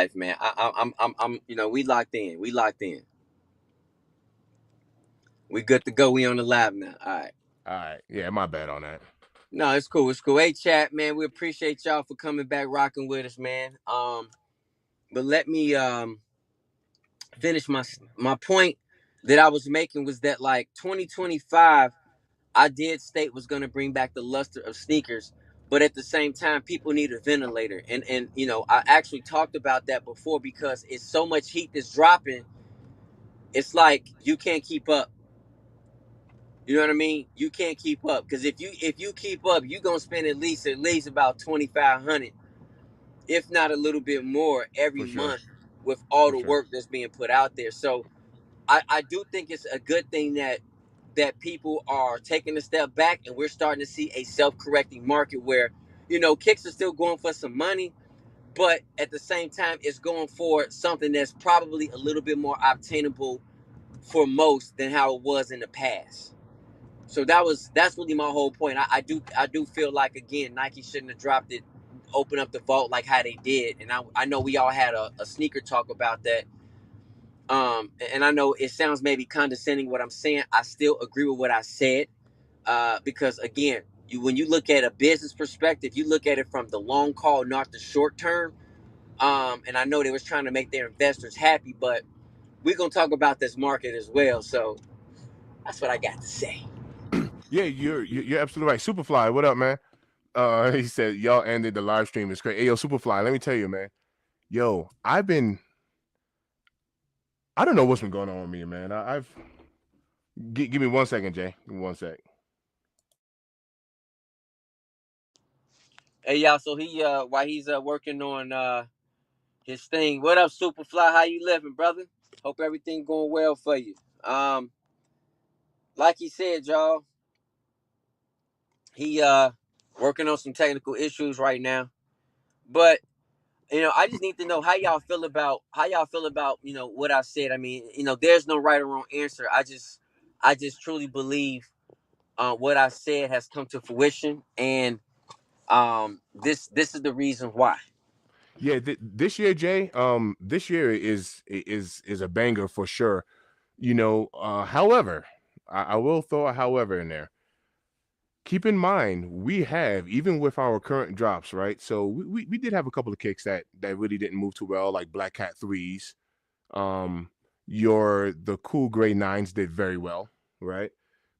life, man. You know, we locked in. We locked in. We good to go. We on the live now. All right. All right. Yeah, my bad on that. No, it's cool. It's cool. Hey, chat, man. We appreciate y'all for coming back, rocking with us, man. But let me finish my point that I was making was that like 2025, I did state was going to bring back the luster of sneakers, but at the same time, people need a ventilator, and you know, I actually talked about that before because it's so much heat that's dropping. It's like you can't keep up. You know what I mean? You can't keep up because if you keep up, you're gonna spend at least about 2,500, if not a little bit more, every For sure. month with all For the sure. work that's being put out there. So I do think it's a good thing that people are taking a step back and we're starting to see a self-correcting market where, you know, kicks are still going for some money, but at the same time, it's going for something that's probably a little bit more obtainable for most than how it was in the past. So that's really my whole point. I do feel like again Nike shouldn't have dropped it, open up the vault like how they did, and I know we all had a sneaker talk about that. And I know it sounds maybe condescending what I'm saying. I still agree with what I said, because again, when you look at a business perspective, you look at it from the long call, not the short term. And I know they was trying to make their investors happy, but we're gonna talk about this market as well. So that's what I got to say. Yeah, you're absolutely right. Superfly, what up, man? He said y'all ended the live stream. It's great. Hey, yo, Superfly, let me tell you, man. Yo, I don't know what's been going on with me, man. I've give me 1 second, Jay. Give me 1 sec. Hey y'all, so he while he's working on his thing. What up, Superfly? How you living, brother? Hope everything going well for you. Like he said, y'all, he working on some technical issues right now. But you know, I just need to know how y'all feel about you know what I said. I mean, you know, there's no right or wrong answer. I just truly believe what I said has come to fruition, and this is the reason why. Yeah, this year, Jay. This year is a banger for sure. However, I will throw a however in there. Keep in mind, we have even with our current drops, right? So we did have a couple of kicks that really didn't move too well, like Black Cat threes. Um, the cool gray nines did very well, right?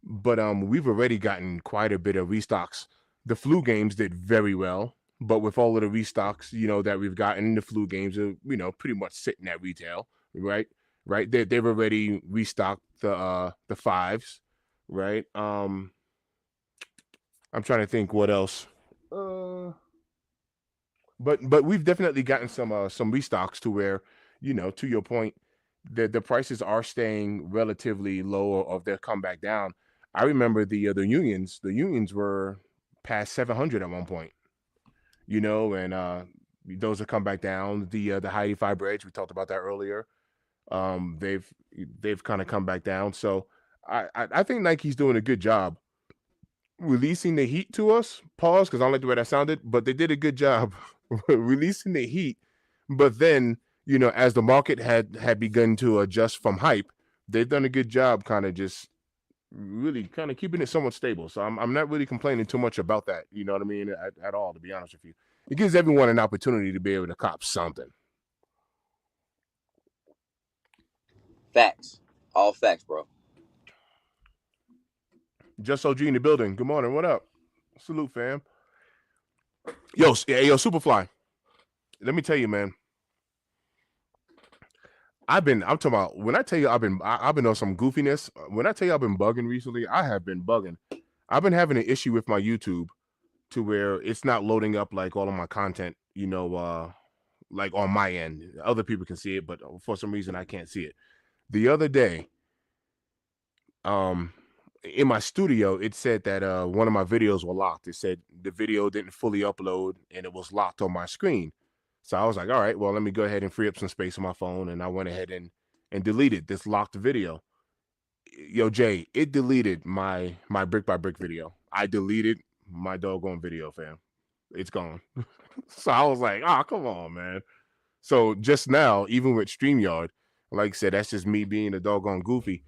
But we've already gotten quite a bit of restocks. The flu games did very well, but with all of the restocks, that we've gotten, the flu games are, pretty much sitting at retail, right? Right. They've already restocked the fives, right? I'm trying to think what else. Uh, but we've definitely gotten some restocks to where, to your point, the prices are staying relatively low or they'll come back down. I remember the unions were past 700 at one point, and those have come back down. The Heidi Five Bridge, we talked about that earlier. They've kind of come back down. So I think Nike's doing a good job releasing the heat to us. Pause, because I don't like the way that sounded, but they did a good job releasing the heat. But then, as the market had begun to adjust from hype, they've done a good job, kind of just really kind of keeping it somewhat stable. So I'm not really complaining too much about that. You know what I mean? At all, to be honest with you, it gives everyone an opportunity to be able to cop something. Facts, all facts, bro. Just OG in the building. Good morning. What up? Salute, fam. Yo, Superfly. Let me tell you, man. I'm talking about when I tell you I've been on some goofiness. When I tell you I've been bugging recently, I have been bugging. I've been having an issue with my YouTube to where it's not loading up like all of my content, like on my end. Other people can see it, but for some reason I can't see it. The other day, um, in my studio, it said that one of my videos were locked. It said the video didn't fully upload and it was locked on my screen. So I was like, all right, well, let me go ahead and free up some space on my phone. And I went ahead and deleted this locked video. Yo, Jay, it deleted my brick by brick video. I deleted my doggone video, fam. It's gone. So I was like, oh, come on, man. So just now, even with StreamYard, like I said, that's just me being a doggone goofy.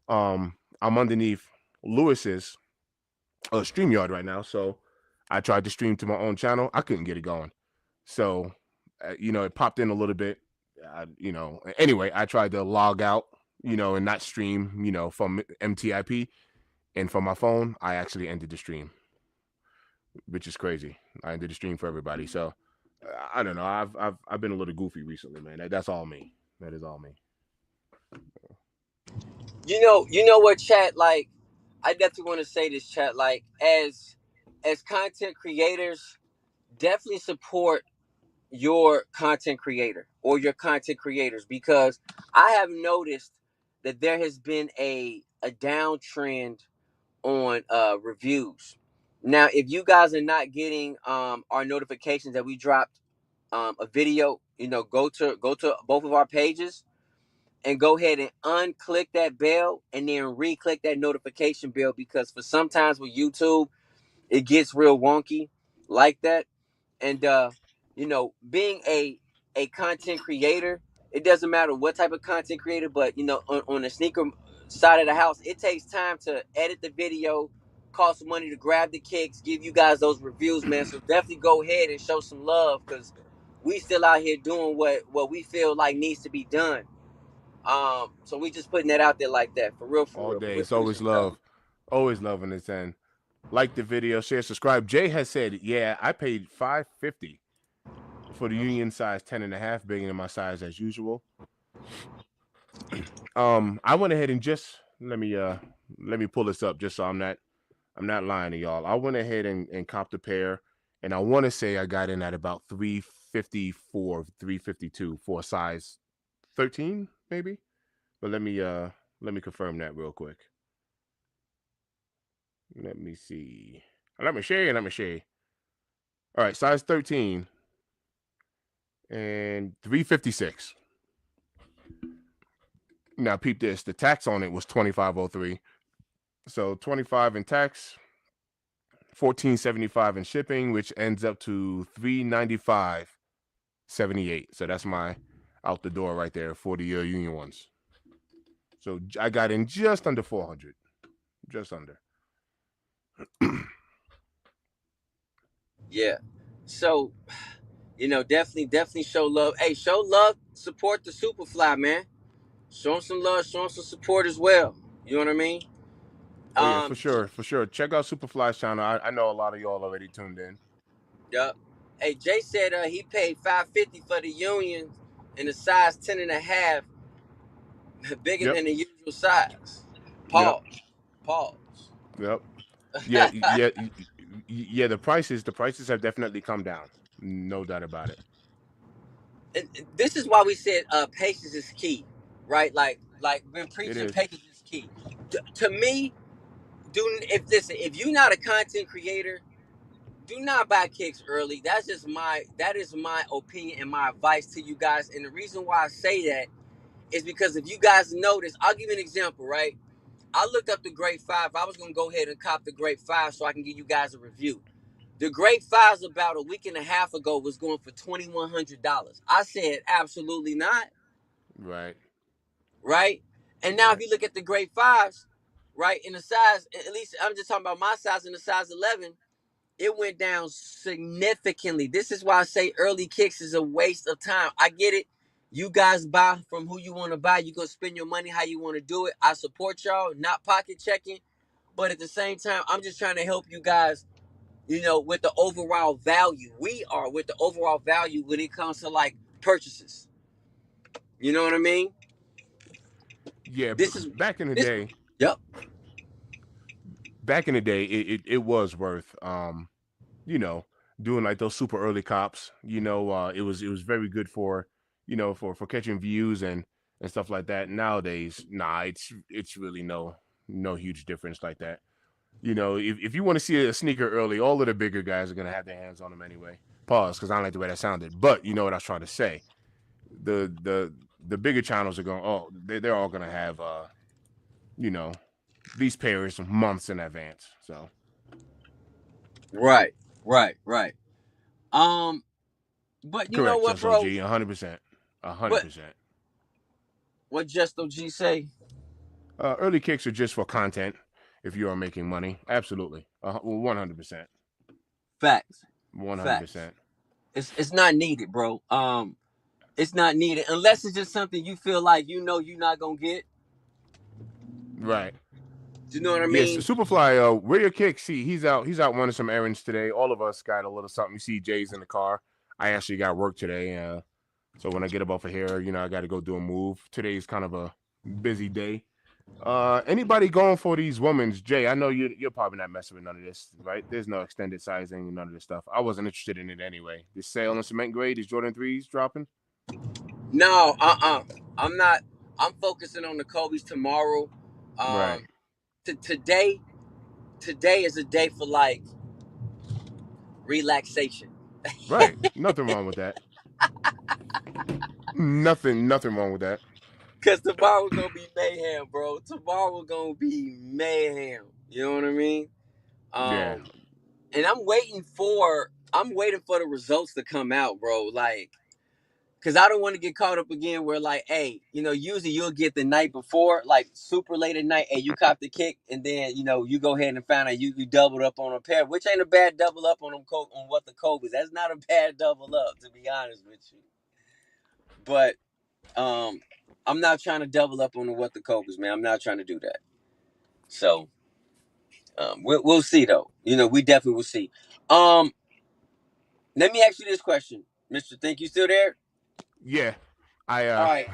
I'm underneath Lewis's StreamYard right now. So I tried to stream to my own channel. I couldn't get it going. So, it popped in a little bit. Anyway, I tried to log out, and not stream, from MTIP. And from my phone, I actually ended the stream, which is crazy. I ended the stream for everybody. So, I don't know. I've been a little goofy recently, man. That's all me. That is all me. You know what, chat? Like, I definitely want to say this, chat. Like, as content creators, definitely support your content creator or your content creators, because I have noticed that there has been a downtrend on reviews. Now, if you guys are not getting our notifications that we dropped a video, go to both of our pages and go ahead and unclick that bell and then re-click that notification bell, because for sometimes with YouTube it gets real wonky like that. And being a content creator, it doesn't matter what type of content creator, but on the sneaker side of the house, it takes time to edit the video, cost some money to grab the kicks, give you guys those reviews, man. So definitely go ahead and show some love, because we still out here doing what we feel like needs to be done. So we just putting that out there like that, for real, for All real. But day. we It's always appreciate y'all. love. Always loving this end. Like the video, share, subscribe. Jay has said, yeah, I paid $550 for the union size 10.5, bigger than my size as usual. I went ahead and just let me pull this up just so I'm not lying to y'all. I went ahead and copped a pair, and I want to say I got in at about 354, 352 for a size 13, maybe. But let me confirm that real quick. Let me see. Let me share. All right, size 13 and 356. Now peep this. The tax on it was 2503. So 25 in tax, 1475 in shipping, which ends up to 395.78. So that's my out the door right there for the union ones. So I got in just under 400, just under. Yeah. So definitely show love. Hey, show love, support the Superfly, man. Show him some love, show him some support as well. You know what I mean? Oh yeah, for Um, sure, for sure. Check out Superfly's channel. I know a lot of y'all already tuned in. Yup. Hey, Jay said he paid $550 for the Union in a size 10.5, bigger Yep, than the usual size. yep, Pause. Pause. yep. Yeah. The prices have definitely come down. No doubt about it. And this is why we said patience is key, right? Like been It preaching, is. patience is key. To me, if you're not a content creator, do not buy kicks early. That is my opinion and my advice to you guys. And the reason why I say that is because if you guys notice, I'll give you an example, right? I looked up the Great Five. I was gonna go ahead and cop the Great Five so I can give you guys a review. The Great Fives about a week and a half ago was going for $2,100. I said absolutely not, Right, right? And now if right. you look at the Great Fives, right, in the size, at least I'm just talking about my size in the size 11, it went down significantly. This is why I say early kicks is a waste of time. I get it. You guys buy from who you want to buy. You go spend your money how you want to do it. I support y'all, not pocket checking. But at the same time, I'm just trying to help you guys, with the overall value. We are with the overall value when it comes to like purchases. You know what I mean? Yeah, This is back in the this. day, Yep. it was worth you know, doing like those super early cops. It was very good for, for catching views and stuff like that. Nowadays, nah, it's really no huge difference like that. If you want to see a sneaker early, all of the bigger guys are gonna have their hands on them anyway. Pause, because I don't like the way that sounded, but you know what I was trying to say. The bigger channels are going. Oh, they're all gonna have you know, these pairs months in advance. So Right. Right. Right. Um. But you know correct, what, Just bro? OG, 100%. What 100%. what Justo G say? Early kicks are just for content. If you are making money, absolutely, 100%, Facts. Facts. 100%. It's not needed, bro. It's not needed unless it's just something you feel like you're not gonna get. Right. Do you know what I Yes, mean? Superfly. Where your kick? See, he's out. He's out running some errands today. All of us got a little something. You see, Jay's in the car. I actually got work today. So when I get up off of here, I got to go do a move. Today's kind of a busy day. Anybody going for these women's? Jay, I know you're probably not messing with none of this, right? There's no extended sizing and none of this stuff. I wasn't interested in it anyway. This sale on cement grade, these Jordan 3s dropping? No, I'm not. I'm focusing on the Kobe's tomorrow. Right. Today is a day for like relaxation. Right. Nothing wrong with that. Nothing wrong with that. Cause tomorrow gonna be mayhem, bro. Tomorrow gonna be mayhem. You know what I mean? Yeah. And I'm waiting for the results to come out, bro. Like, cause I don't want to get caught up again where like, hey, usually you'll get the night before, like super late at night, hey, you cop the kick, and then you go ahead and find out you doubled up on a pair, which ain't a bad double up on them on what the code is. That's not a bad double up, to be honest with you. But I'm not trying to double up on the what the Cobras, man. I'm not trying to do that. So we'll see though. We definitely will see. Um, Let me ask you this question, Mister. Think you still there? Yeah. I All right.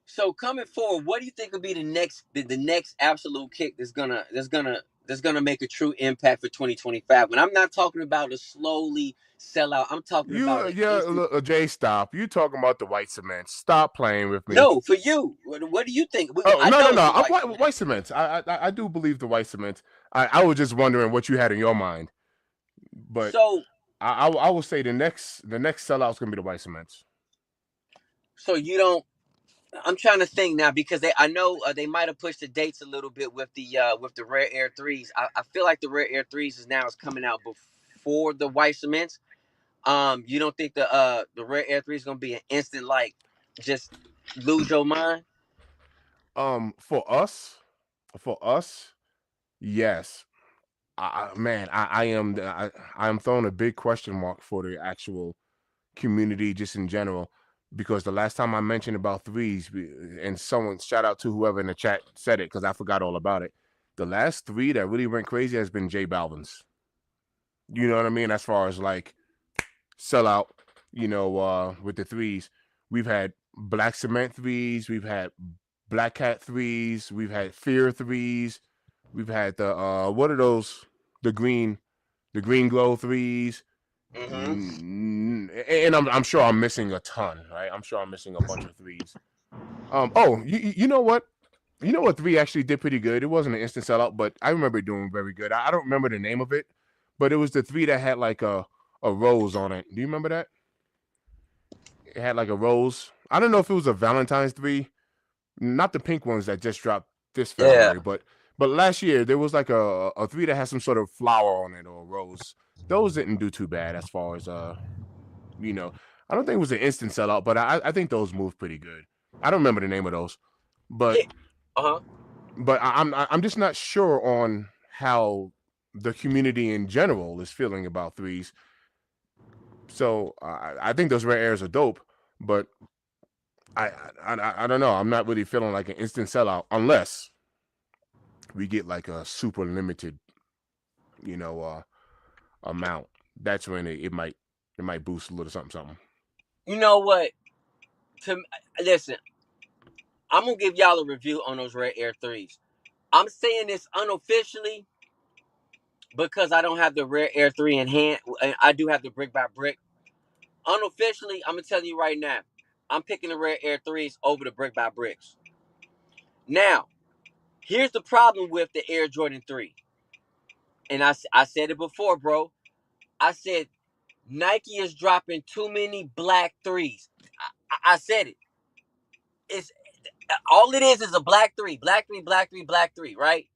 So coming forward, what do you think will be the next absolute kick that's gonna make a true impact for 2025? And I'm not talking about a slowly sell out. I'm talking about You, an yeah, instant. Jay, stop. You talking about the white cement? Stop playing with me. No, for you. What do you think? Oh I no, no, know no! it's the I'm white cement. white cement. I do believe the white cement. I was just wondering what you had in your mind, but So I will say the next sellout's gonna be the white cements. so you don't. I'm trying to think now because I know they might have pushed the dates a little bit with the Rare Air threes. I feel like the Rare Air threes is coming out before the white cements. You don't think the Rare Air three is gonna be an instant like just lose your mind? For us, yes. Man, I am throwing a big question mark for the actual community just in general because the last time I mentioned about threes and someone shout out to whoever in the chat said it because I forgot all about it. The last three that really went crazy has been J Balvin's. You know what I mean? As far as like sellout, with the threes, we've had Black Cement threes, we've had Black Cat threes, we've had Fear threes, we've had the what are those? The green glow threes. Mm-hmm. And I'm sure I'm missing a ton, right? I'm sure I'm missing a bunch of threes. Oh, you know what? You know what three actually did pretty good. It wasn't an instant sellout, but I remember it doing very good. I don't remember the name of it, but it was the three that had like a rose on it. Do you remember that? It had like a rose. I don't know if it was a Valentine's three, not the pink ones that just dropped this Yeah. February, but last year there was like a three that had some sort of flower on it or a rose. Those didn't do too bad as far as you know. I don't think it was an instant sellout, but I think those moved pretty good. I don't remember the name of those, but Yeah. Uh huh. I'm just not sure on how the community in general is feeling about threes. So I think those rare airs are dope, but I don't know. I'm not really feeling like an instant sellout unless we get like a super limited, you know, amount. That's when it might boost a little something. You know what? To listen, I'm gonna give y'all a review on those Rare Air threes. I'm saying this unofficially because I don't have the Rare Air 3 in hand. I do have the brick by brick. Unofficially, I'm gonna tell you right now, I'm picking the Rare Air 3s over the brick by bricks. Now, here's the problem with the Air Jordan 3. And I said it before, bro. I said Nike is dropping too many black threes. I said it. It's all it is a black three, black three, black three, black three, right?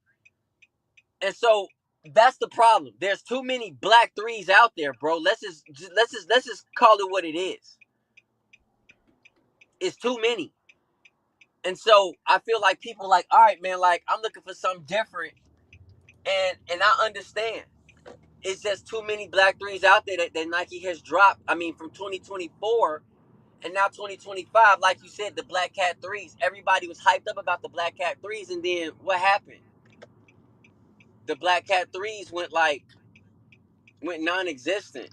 And so that's the problem. There's too many black threes out there, bro. Let's just call it what it is. It's too many. And so I feel like people like, all right, man, like I'm looking for something different. And I understand. It's just too many black threes out there that Nike has dropped. I mean, from 2024 and now 2025, like you said, the Black Cat threes. Everybody was hyped up about the Black Cat threes, and then what happened? The Black Cat threes went non-existent,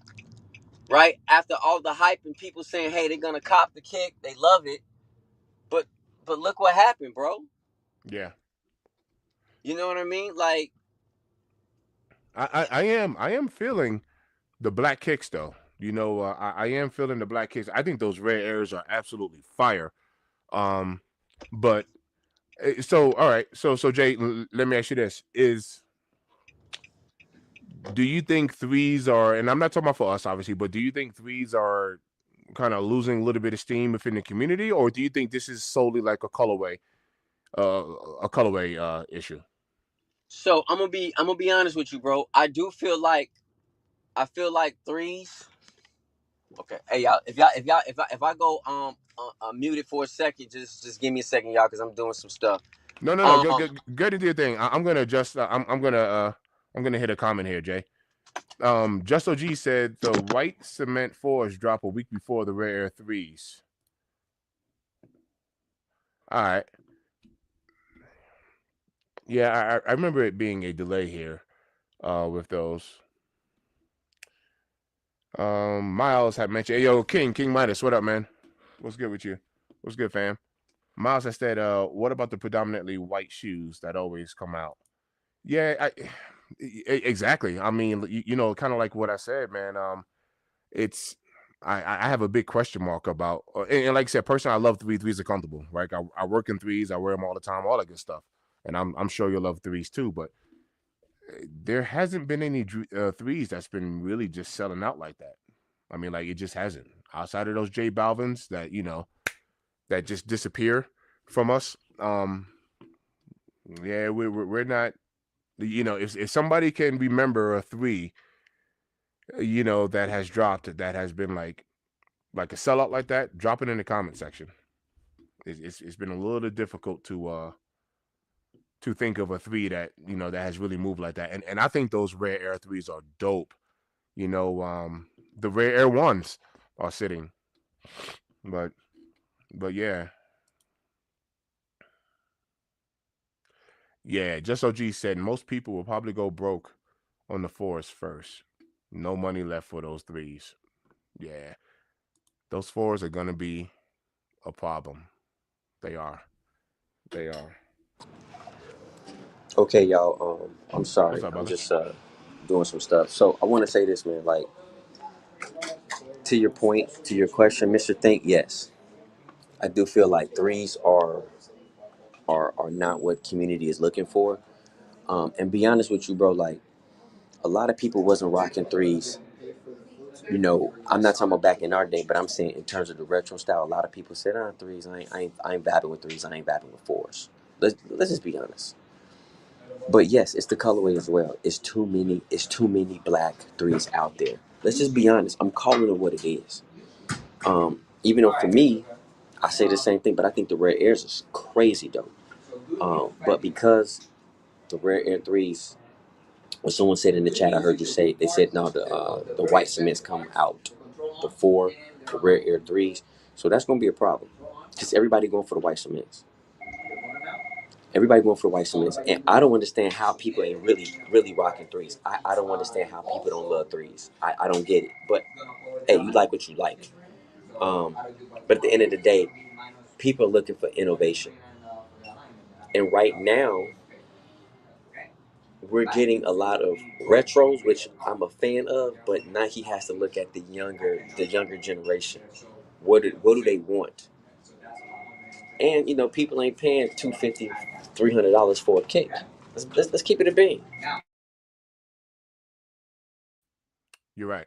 right? After all the hype and people saying, hey, they're gonna cop the kick, they love it. But look what happened, bro. Yeah. You know what I mean? Like, I am feeling the black kicks though. You know, I am feeling the black kicks. I think those rare airs are absolutely fire. But so all right, so Jay, let me ask you this: do you think threes are? And I'm not talking about for us, obviously, but do you think threes are kind of losing a little bit of steam within the community, or do you think this is solely like a colorway issue? so I'm gonna be honest with you, bro. I feel like threes. Okay, hey y'all, if I go muted for a second, just give me a second, y'all, because I'm doing some stuff. No. Um, Get into your thing. I'm gonna just I'm gonna hit a comment here, Jay. Just OG said the white cement fours drop a week before the rare air threes. All right. Yeah, I remember it being a delay here with those. Miles had mentioned, hey, yo, King Midas, what up, man? What's good with you? What's good, fam? Miles has said, what about the predominantly white shoes that always come out? Yeah, exactly. I mean, you know, kind of like what I said, man. It's I have a big question mark about, and like I said, personally, I love threes are comfortable, right? I work in threes, I wear them all the time, all that good stuff, and I'm sure you'll love threes too. But there hasn't been any threes that's been really just selling out like that. I mean, like it just hasn't. Outside of those J Balvins that that just disappear from us. Yeah, we're not. If somebody can remember a three, that has dropped, that has been like a sellout like that, drop it in the comment section. It's been a little difficult to think of a three that that has really moved like that. And I think those rare air threes are dope. The rare air ones are sitting, but yeah. Yeah, just OG said most people will probably go broke on the fours first. No money left for those threes. Yeah, those fours are gonna be a problem. They are. They are. okay, y'all. I'm What's sorry. up, I'm brother? just doing some stuff. So I want to say this, man. Like, to your point, to your question, Mister Think. Yes, I do feel like threes are not what community is looking for. And be honest with you, bro. Like, a lot of people wasn't rocking threes. I'm not talking about back in our day, but I'm saying in terms of the retro style. A lot of people said, threes. I ain't vibing with threes. I ain't vibing with fours. Let's just be honest. But yes, it's the colorway as well. It's too many. It's too many black threes out there. Let's just be honest. I'm calling it what it is. Even though for me, I say the same thing, but I think the rare airs is crazy though. But because the rare air threes, what someone said in the chat, I heard you say, they said no, the white cements come out before the rare air threes, so that's gonna be a problem because everybody going for the white cements. Everybody going for white cements, and I don't understand how people ain't really rocking threes. I don't understand how people don't love threes. I don't get it. But hey, you like what you like. Um, but at the end of the day, people are looking for innovation, and right now we're getting a lot of retros, which I'm a fan of. But Nike has to look at the younger generation. What do they want? And people ain't paying $250, $300 for a kick. Let's keep it a bean. You're right.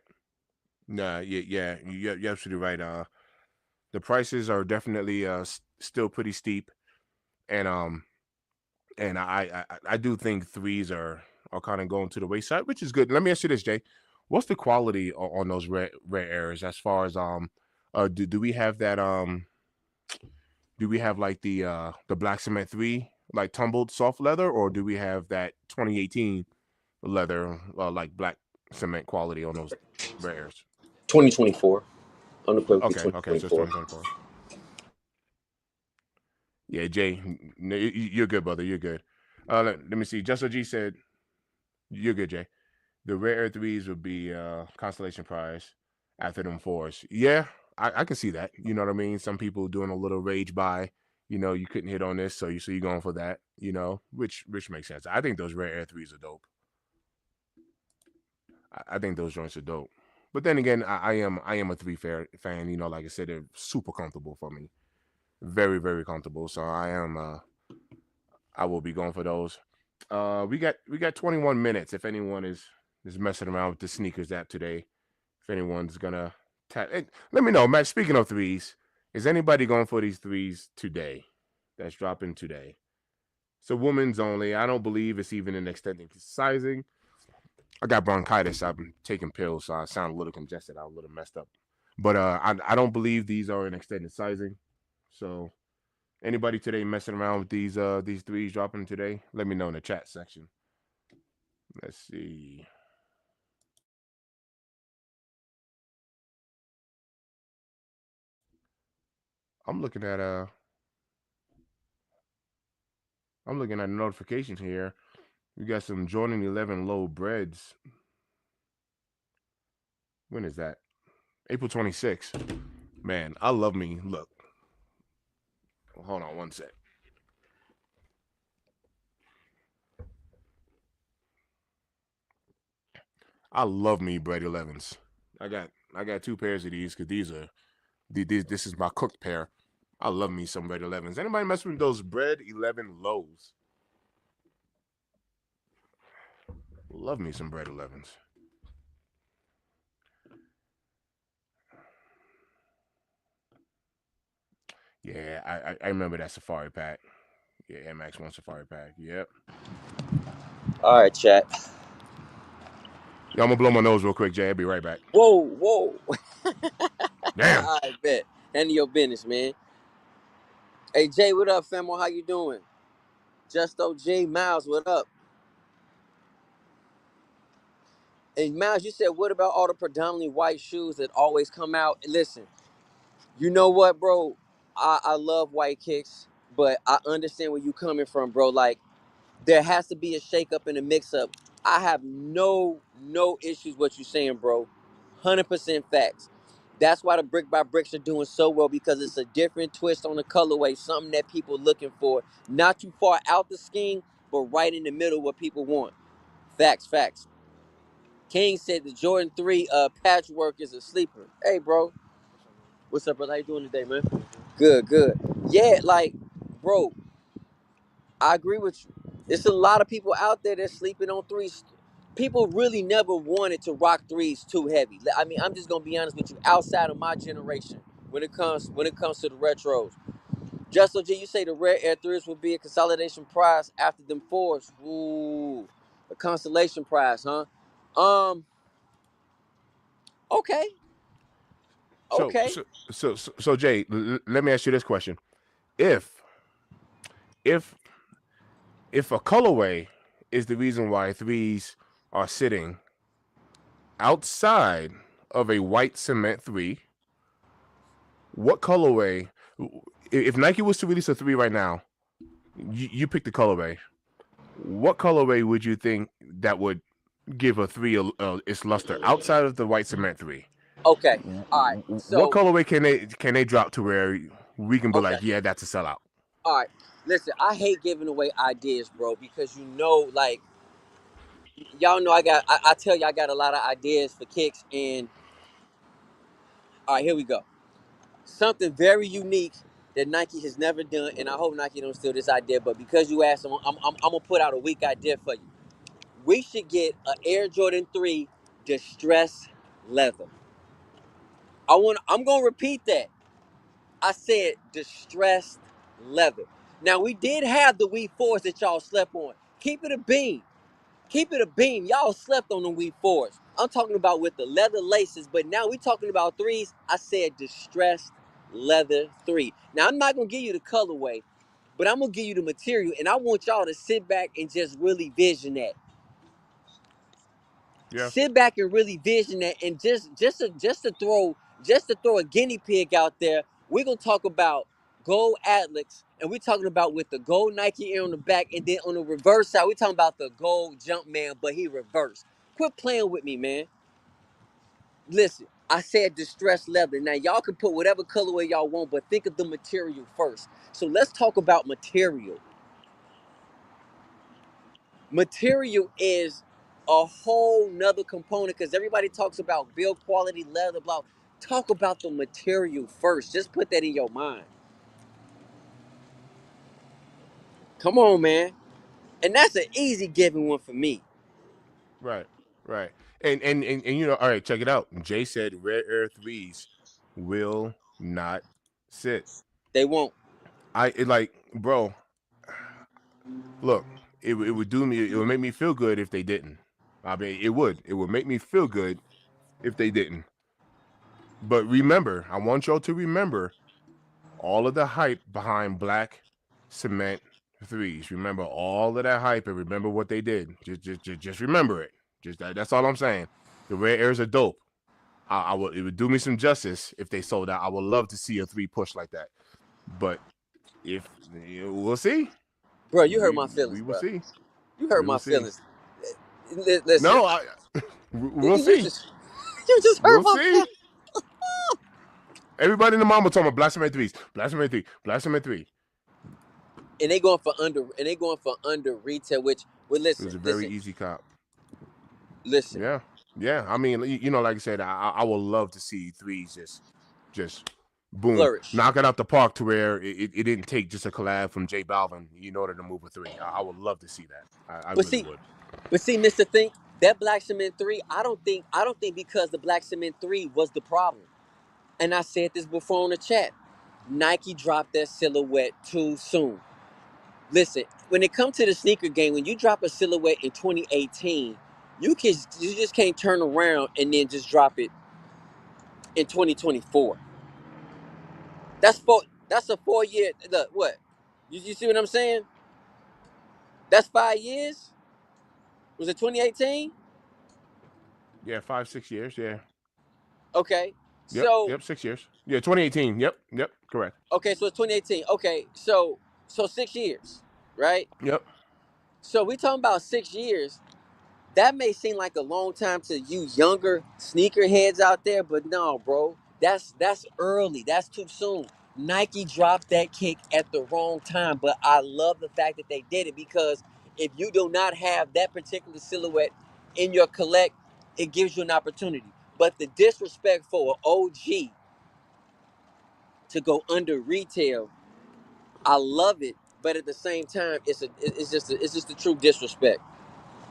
Nah, yeah, you're absolutely right. The prices are definitely still pretty steep, and I do think threes are kind of going to the wayside, which is good. Let me ask you this, Jay. What's the quality on those rare airs as far as do we have that do we have like the Black Cement 3 like tumbled soft leather, or do we have that 2018 leather like black cement quality on those rare airs? 2024, unequivocally Okay, so it's 2024. 2024. Yeah, Jay, you're good, brother. You're good. Let me see. Just G said you're good, Jay. The rare air threes would be constellation prize after them fours. Yeah, I can see that. You know what I mean? Some people doing a little rage buy. You know, you couldn't hit on this, so you going for that. You know, which makes sense. I think those rare air threes are dope. I think those joints are dope. But then again, I am a three fair fan. You know, like I said, they're super comfortable for me. Very, very comfortable. So I will be going for those. We got 21 minutes. If anyone is messing around with the sneakers app today, if anyone's gonna tap, hey, let me know, Matt. Speaking of threes, is anybody going for these threes today? That's dropping today. So women's only. I don't believe it's even an extended sizing. I got bronchitis. I've been taking pills, so I sound a little congested. I'm a little messed up. But I don't believe these are an extended sizing. So anybody today messing around with these threes dropping today? Let me know in the chat section. Let's see. I'm looking at notifications here. We got some Jordan 11 low breads. When is that? April 26th. Man, I love me. Look. Hold on one sec. I love me bread 11s. I got two pairs of these because this is my cooked pair. I love me some bread 11s. Anybody mess with those bread 11 lows? Love me some bread 11s. Yeah, I remember that Safari pack. Yeah, MX1 Safari pack. Yep. All right, chat. Yo, I'm gonna blow my nose real quick, Jay. I'll be right back. Whoa. Damn. I bet. Handle your business, man. Hey, Jay, what up, famo? How you doing? Just OG, Miles, what up? And Miles, you said, what about all the predominantly white shoes that always come out? Listen, you know what, bro? I love white kicks, but I understand where you coming from, bro. Like, there has to be a shakeup and a mix-up. I have no issues what you saying, bro. 100% facts. That's why the brick by bricks are doing so well, because it's a different twist on the colorway, something that people looking for. Not too far out the scheme, but right in the middle what people want. Facts. King said the Jordan 3 patchwork is a sleeper. Hey, bro. What's up, brother? How you doing today, man? Good. Yeah, like, bro, I agree with you. There's a lot of people out there that's sleeping on threes. People really never wanted to rock threes too heavy. I mean, I'm just gonna be honest with you. Outside of my generation, when it comes to the retros, just so G, you say the rare air threes would be a consolidation prize after them fours. Ooh, a consolation prize, huh? Um, okay, So okay. so so Jay, let me ask you this question: If if if a colorway is the reason why threes are sitting outside of a white cement three, what colorway? If Nike was to release a three right now, you pick the colorway. What colorway would you think that would give a three its luster outside of the white cement three? Okay. All right. What So, colorway can they drop to where we can be okay. like, yeah, that's a sellout? All right. Listen, I hate giving away ideas, bro, because like, y'all know I tell you I got a lot of ideas for kicks, and all right, here we go. Something very unique that Nike has never done, and I hope Nike don't steal this idea, but because you asked, I'm gonna put out a weak idea for you. We should get an Air Jordan 3 distressed leather. I'm gonna repeat that. I said distressed leather. Now we did have the Wii 4s that y'all slept on. Keep it a beam. Keep it a beam. Y'all slept on the Wii 4s. I'm talking about with the leather laces, but now we talking about threes. I said distressed Leather 3. Now, I'm not going to give you the colorway, but I'm going to give you the material, and I want y'all to sit back and just really vision that. Yeah. Sit back and really vision that, and just to throw a guinea pig out there, we're gonna talk about gold Atlas, and we're talking about with the gold Nike Air on the back, and then on the reverse side, we're talking about the gold Jumpman, but he reversed. Quit playing with me, man. Listen, I said distressed leather. Now y'all can put whatever colorway y'all want, but think of the material first. So let's talk about material. Material is a whole nother component because everybody talks about build quality leather, blah. Talk about the material first. Just put that in your mind. Come on, man. And that's an easy given one for me. Right. Right. And you know, all right, check it out. Jay said Rare Air threes will not sit. They won't. Like, bro, look, it would do me, it would make me feel good if they didn't. I mean, it would make me feel good if they didn't. But remember, I want y'all to remember all of the hype behind black cement threes. Remember all of that hype and remember what they did. Just remember it. That's all I'm saying. The Rare Airs are dope. I would, it would do me some justice if they sold out. I would love to see a three push like that. But if we'll see, Bro, you hurt my we feelings, will bro. see. You hurt We will my see. feelings. Listen, No, we'll you see. just you just hurt We'll my see. feelings. Everybody in the mama talking about Blasphemy threes, Blasphemy three, Blasphemy three. And they going for under retail, which well It listen, was a very listen, easy cop. listen. Yeah, yeah. I mean, you know, like I said, I would love to see threes just boom, Flourish. knock it out the park to where it didn't take just a collab from J Balvin in order to move a three. I would love to see that. I But really see, would. Mr. Think, that Black Cement 3, I don't think because the Black Cement 3 was the problem. And I said this before on the chat. Nike dropped that silhouette too soon. Listen, when it comes to the sneaker game, when you drop a silhouette in 2018, you just can't turn around and then just drop it in 2024. That's a 4 year look, what? You see what I'm saying? That's 5 years? Was it 2018? Yeah, 5 6 years. Yeah. Okay. Yep. So Yep. 6 years. Yeah. 2018. Yep. Yep. Correct. okay, so it's 2018. Okay, so 6 years, right? Yep. So we talking about 6 years. That may seem like a long time to you younger sneakerheads out there, but no, bro. That's early. That's too soon. Nike dropped that kick at the wrong time, but I love the fact that they did it because if you do not have that particular silhouette in your collect, it gives you an opportunity. But the disrespect for an OG to go under retail, I love it, but at the same time, it's just a true disrespect.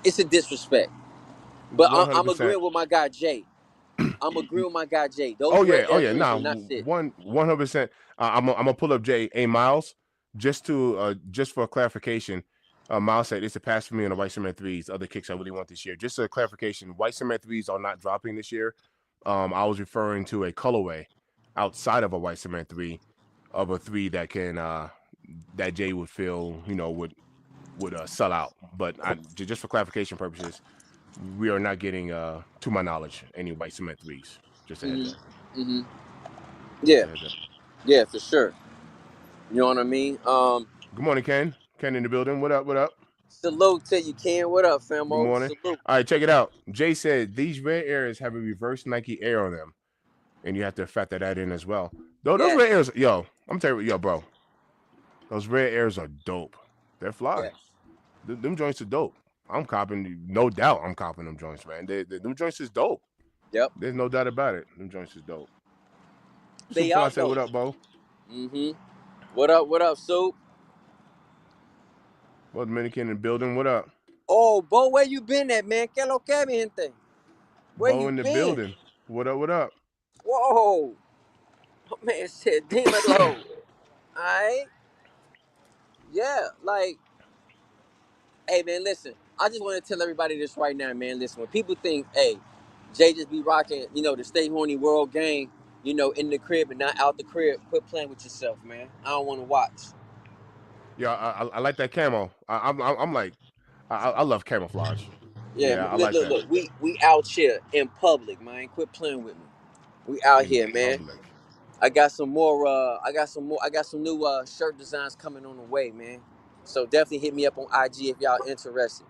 It's a disrespect. But One hundred I'm percent. agreeing with my guy Jay. I'm agreeing with my guy Jay. Those Oh Rare yeah, oh Air yeah. threes Nah, will not sit. 100%. I'm gonna pull up A Miles just for clarification. Miles said it's a pass for me on the white cement threes. Other kicks I really want this year. Just a clarification: white cement threes are not dropping this year. I was referring to a colorway outside of a white cement three of a three that can that Jay would feel would sell out. But just for clarification purposes, we are not getting to my knowledge any white cement threes. Just a heads hmm up. hmm Just Yeah, a heads up. yeah, for sure. You know what I mean? Good morning, Ken. Ken in the building. What up? What up? Salute to you, Ken. What up, Good famo? morning. Salute. All right, check it out. Jay said these red airs have a reverse Nike Air on them, and you have to factor that in as well. Though those red Yes, airs, yo, I'm telling you, yo, bro, those red airs are dope. They're fly. yes. Them joints are dope. I'm copping, no doubt. I'm copping them joints, man. Them joints is dope. Yep. There's no doubt about it. Them joints is dope. They Superfly out said, though. "What up, Bo? hmm What up? What up, Soup? Well, Dominican in the building. What up, Oh, Bo, where you been at, man? Que lo que, mi gente? Where Bo you in the been? building? What up? What up? Whoa. My man said dímelo. Alright? Yeah, like, hey man, listen. I just want to tell everybody this right now, man. Listen, when people think, hey, Jay just be rocking, the Stay Horny World game. you know, in the crib and not out the crib, quit playing with yourself, man. I don't want to watch. Yeah, I like that camo. I'm like, I love camouflage. Yeah, Yeah, I look, like look, that. look. We out here in public, man. Quit playing with me. We out In here, man. public. I got some more. I got some new shirt designs coming on the way, man. So definitely hit me up on IG if y'all interested.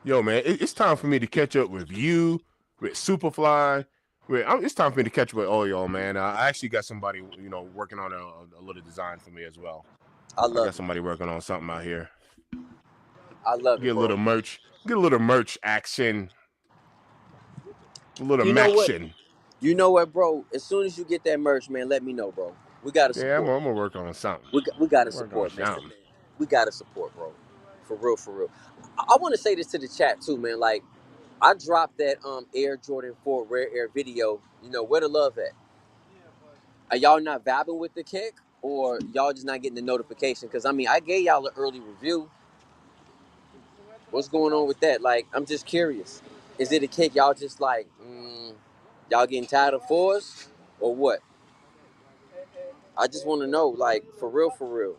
Yo, man, it's time for me to catch up with you, with Superfly. It's time for me to catch up with all y'all, man. I actually got somebody, working on a little design for me as well. I I got love it. somebody working on something out here. I love it, Get a bro. little merch. Get a little merch action. A little You know what? action. You know what, bro? As soon as you get that merch, man, let me know, bro. We gotta Yeah, I'm support. gonna work on something. We gotta Work on support, man. something. We gotta support, bro. For real, for real. I want to say this to the chat too, man. Like I dropped that Air Jordan 4 Rare Air video. You know where the love at? Are y'all not vibing with the kick, or y'all just not getting the notification? Because I mean, I gave y'all an early review. What's going on with that? Like, I'm just curious. Is it a kick y'all just like, y'all getting tired of fours, or what? I just want to know, like, for real, for real.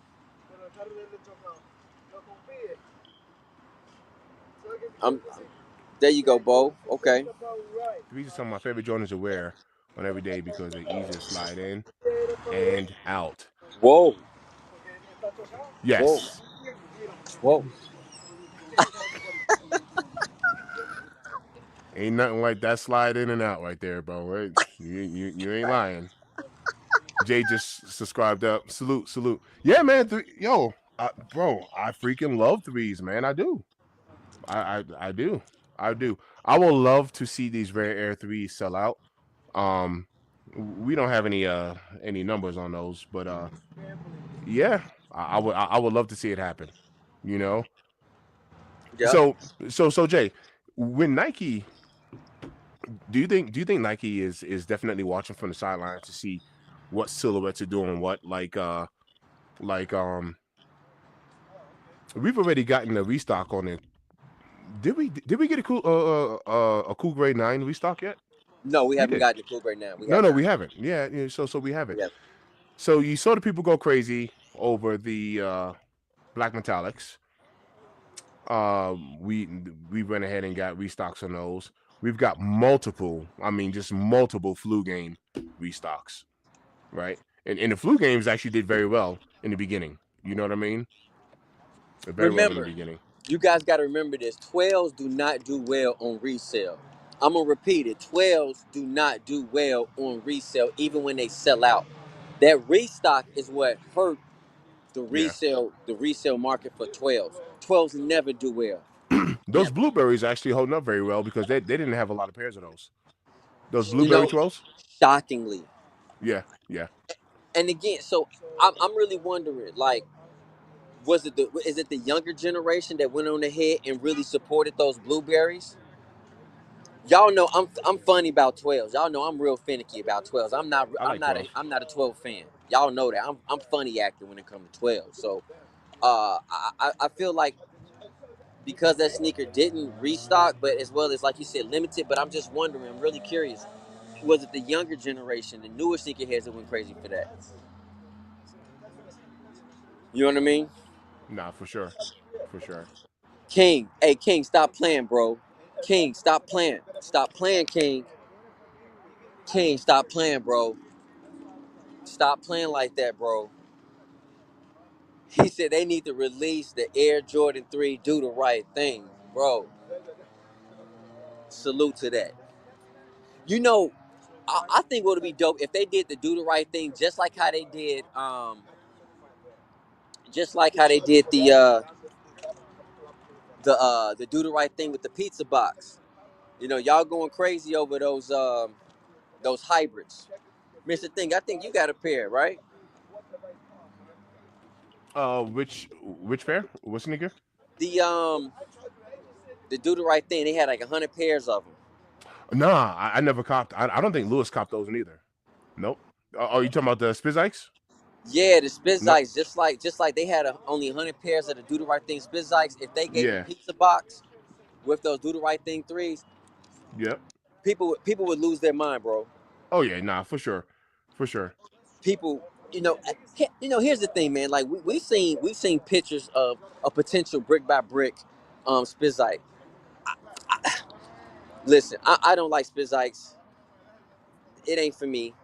I'm there. You go, Bo. Okay. These are some of my favorite Jordans to wear on every day because they're easy to slide in and out. Whoa, whoa, Yes. whoa. Ain't nothing like that slide in and out right there, bro. Right? You ain't lying. Jay just subscribed up. Salute, salute. Yeah, man. Bro, I freaking love threes, man. I do. I do. I do. I will love to see these rare air threes sell out. Um, we don't have any numbers on those, but yeah, I would love to see it happen. You know. Yeah. So Jay, when Nike, do you think Nike is definitely watching from the sidelines to see what silhouettes are doing what like we've already gotten a restock on it. Did we get a cool grade 9 restock yet? No, we We haven't did. gotten the cool right now. We No, have no, not. we haven't. Yeah, yeah, so we haven't. Yeah. So you saw the people go crazy over the black metallics. We went ahead and got restocks on those. We've got multiple, I mean, just multiple flu game restocks, right? And the flu games actually did very well in the beginning. You know what I mean? Very well in the Remember, beginning. you guys got to remember this. 12s do not do well on resale. I'm gonna repeat it. 12s do not do well on resale, even when they sell out. That restock is what hurt Yeah. the resale market for 12s. 12s never do well. Those Never. blueberries actually holding up very well because they didn't have a lot of pairs of those. Those You blueberry know, 12s? shockingly. Yeah, yeah. And again, so I'm really wondering, like, is it the younger generation that went on ahead and really supported those blueberries? Y'all know I'm funny about 12s. Y'all know I'm real finicky about 12s. I like 12. I'm not a 12 fan. Y'all know that. I'm funny acting when it comes to 12. So I feel like because that sneaker didn't restock, but as well as like you said, limited. But I'm just wondering. I'm really curious. Was it the younger generation, the newer sneakerheads that went crazy for that? You know what I mean? Nah, for sure. For sure. King, hey King, stop playing, bro. King, stop playing. Stop playing, King. King, stop playing, bro. Stop playing like that, bro. He said they need to release the Air Jordan 3, do the right thing. Bro, salute to that. You know, I think what would be dope if they did the do the right thing just like how they did the do the right thing with the pizza box. You know, y'all going crazy over those hybrids. Mr. Thing, I think you got a pair, right? Which pair? What sneaker? The the do the right thing, they had like 100 pairs of them. Nah, I never copped. I don't think Lewis copped those neither. Nope. Oh, you talking about the Spizikes? Yeah, the No. Spizikes, just like they had only 100 pairs of the Do the Right Thing Spizikes. If they gave a Yeah. pizza box with those Do the Right Thing threes, Yep. people would lose their mind, bro. Oh yeah, nah, for sure. for sure. People, here's the thing, man. Like we've seen pictures of a potential brick by brick Spizike. Listen, I don't like Spizikes. It ain't for me.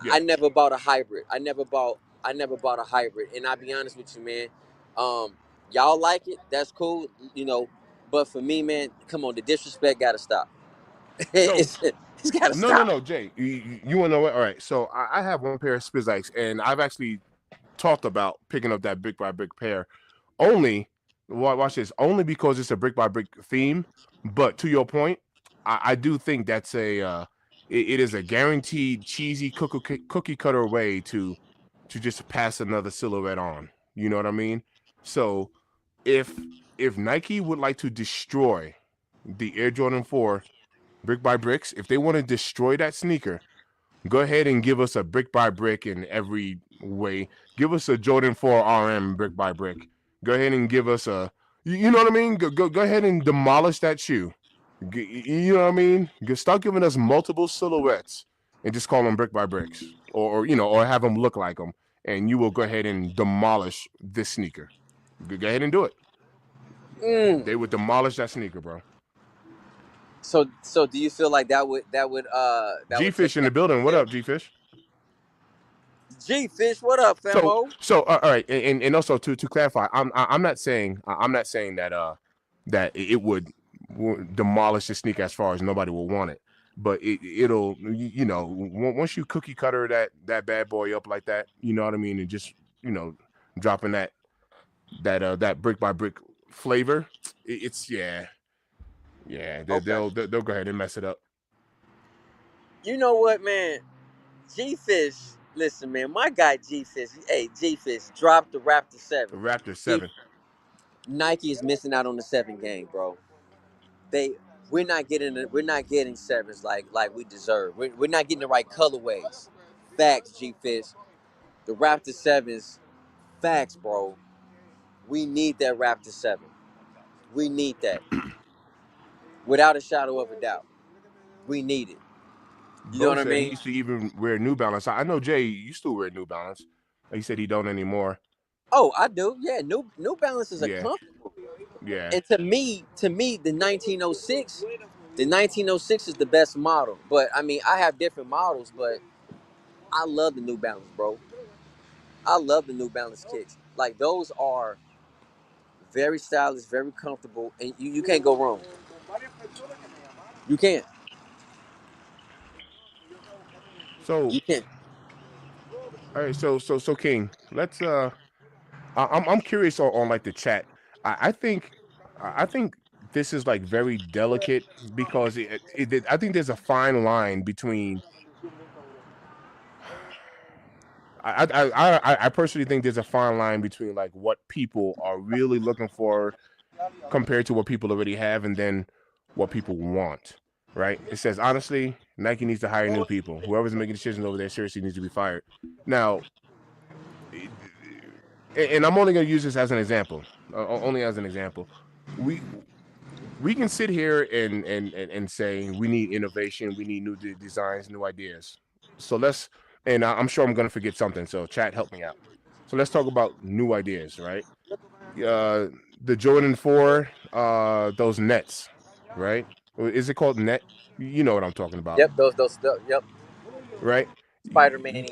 Yeah. I never bought a hybrid. I never bought a hybrid. And I'll be honest with you, man. Um, y'all like it, that's cool, But for me, man, come on, the disrespect gotta stop. So It's gotta no, no, stop. no, Jay. You want to know what? All right. So I have one pair of Spizikes, and I've actually talked about picking up that brick by brick pair. Only watch this. Only because it's a brick by brick theme. But to your point, I do think that's it is a guaranteed cheesy cookie cutter way to just pass another silhouette on. You know what I mean? So if if Nike would like to destroy the Air Jordan 4 brick by bricks, if they want to destroy that sneaker, go ahead and give us a brick by brick in every way. Give us a Jordan 4 RM brick by brick. Go ahead and give us you know what I mean? Go ahead and demolish that shoe. You know what I mean? Start giving us multiple silhouettes and just call them brick by bricks, or have them look like them, and you will go ahead and demolish this sneaker. Go ahead and do it. Mm. They would demolish that sneaker, bro. So do you feel like that would G take Fish in the that building. What L? up, G Fish? G Fish, what up, So famo? so all right, and also to clarify, I'm not saying that that it would demolish the sneaker as far as nobody will want it, but it'll once you cookie cutter that bad boy up like that, you know what I mean, and just dropping that brick by brick flavor, it's yeah Okay. they'll go ahead and mess it up. You know what, man? G Fish, listen, man, my guy G Fish, hey, G Fish, dropped the Raptor 7. Raptor He, 7. Nike is missing out on the 7 game, bro. They we're not getting sevens like we deserve. We're not getting the right colorways. Facts, G Fish. The Raptor 7s, facts, bro. We need that Raptor 7. We need that. Without a shadow of a doubt. We need it. You know Bro what I said he mean? used to even wear New Balance. I know Jay, you still wear New Balance. He said he don't anymore. Oh, I do. Yeah, New Balances are Yeah, comfortable. yeah. And to me, the 1906 is the best model. But I mean, I have different models, but I love the New Balance, bro. I love the New Balance kicks. Like those are very stylish, very comfortable, and you can't go wrong. You can't. So You can't. all right, so King, let's I'm curious on like the chat. I think I think this is like very delicate because I think there's a fine line between I personally think there's a fine line between like what people are really looking for compared to what people already have, and then what people want. Right? It says honestly, Nike needs to hire new people. Whoever's making decisions over there seriously needs to be fired. Now, and I'm only going to use this as an example. Only as an example. We we can sit here and say we need innovation, we need new designs, new ideas. So let's, and I'm sure I'm going to forget something. So chat, help me out. So let's talk about new ideas, right? Uh, the Jordan 4, those nets, right? Is it called net? You know what I'm talking about, Yep, those yep. right? Spider Man.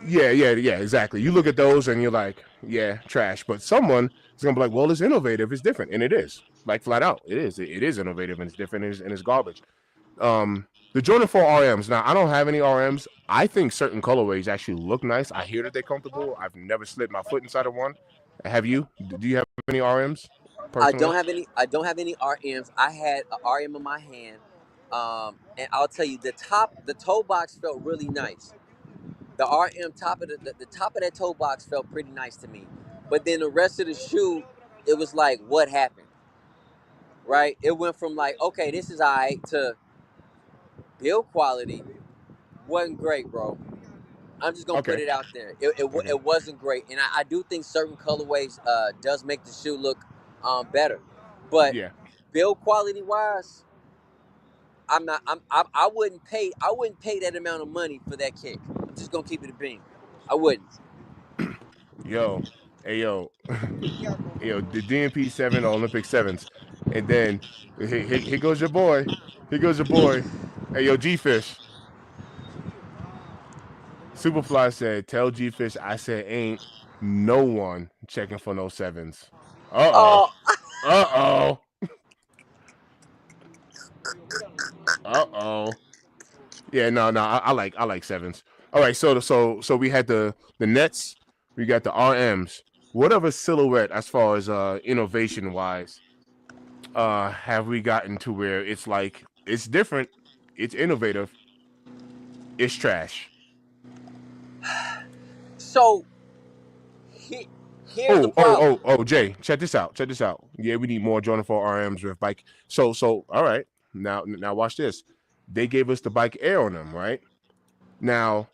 Yeah, exactly. You look at those and you're like, yeah, trash. But someone is gonna be like, well, it's innovative, it's different, and it is. Like flat out, it is. It is innovative and it's different and it's garbage. The Jordan 4 RMs. Now, I don't have any RMs. I think certain colorways actually look nice. I hear that they're comfortable. I've never slid my foot inside of one. Have you? Do you have any RMs I personally? don't have any. I don't have any RMs. I had a RM in my hand, and I'll tell you, the toe box felt really nice. The RM top of the top of that toe box felt pretty nice to me, but then the rest of the shoe, it was like, what happened? Right? It went from like, okay, this is alright to build quality wasn't great, bro. I'm just gonna put Okay. it out there. It, Okay. it wasn't great, and I do think certain colorways does make the shoe look better, but Yeah. build quality wise, I'm not. I wouldn't pay. I wouldn't pay that amount of money for that kick. I'm just gonna keep it a beam. I wouldn't. Yo, hey yo, yo, the DMP 7 Olympic sevens, and then here goes your boy. Here goes your boy. Hey yo, G Fish. Superfly said, "Tell G Fish I said ain't no one checking for no sevens." Uh oh. Oh, Uh oh. Uh oh. Yeah, no, no, I like sevens. All right, so we had the Nets, we got the RMs. What other silhouette as far as innovation wise have we gotten to where it's like it's different, it's innovative, it's trash? so here's the problem. Oh, Jay, check this out. Check this out. Yeah, we need more Jordan 4 RMs with bike. So all right. Now watch this. They gave us the bike air on them, right? Now,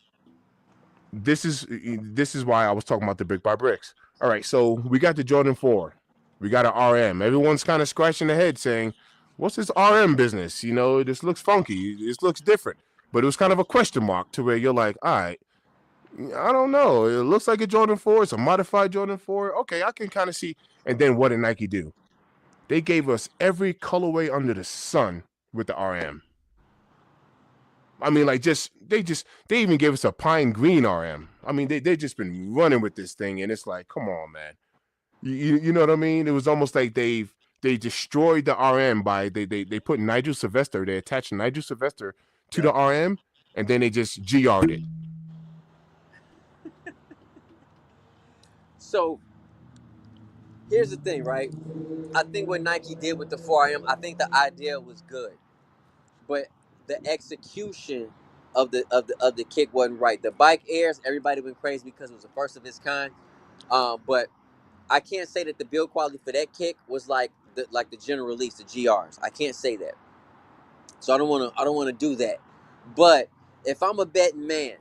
this is why I was talking about the brick by bricks. All right, so we got the Jordan 4. We got an RM. Everyone's kind of scratching their head saying, "What's this RM business? You know, this looks funky. This looks different." But it was kind of a question mark to where you're like, "All right, I don't know. It looks like a Jordan 4. It's a modified Jordan 4. Okay, I can kind of see." And then what did Nike do? They gave us every colorway under the sun with the RM. I mean, like they even gave us a pine green RM. I mean, they just been running with this thing, and it's like, come on, man. You know what I mean? It was almost like they destroyed the RM by they put Nigel Sylvester. They attached Nigel Sylvester to the RM, and then they just GR'd it. So here's the thing, right? I think what Nike did with the 4M, I think the idea was good, but the execution of the kick wasn't right. The bike airs, everybody went crazy because it was the first of its kind. But I can't say that the build quality for that kick was like the general release, the GRs. I can't say that. So I don't wanna do that. But if I'm a betting man,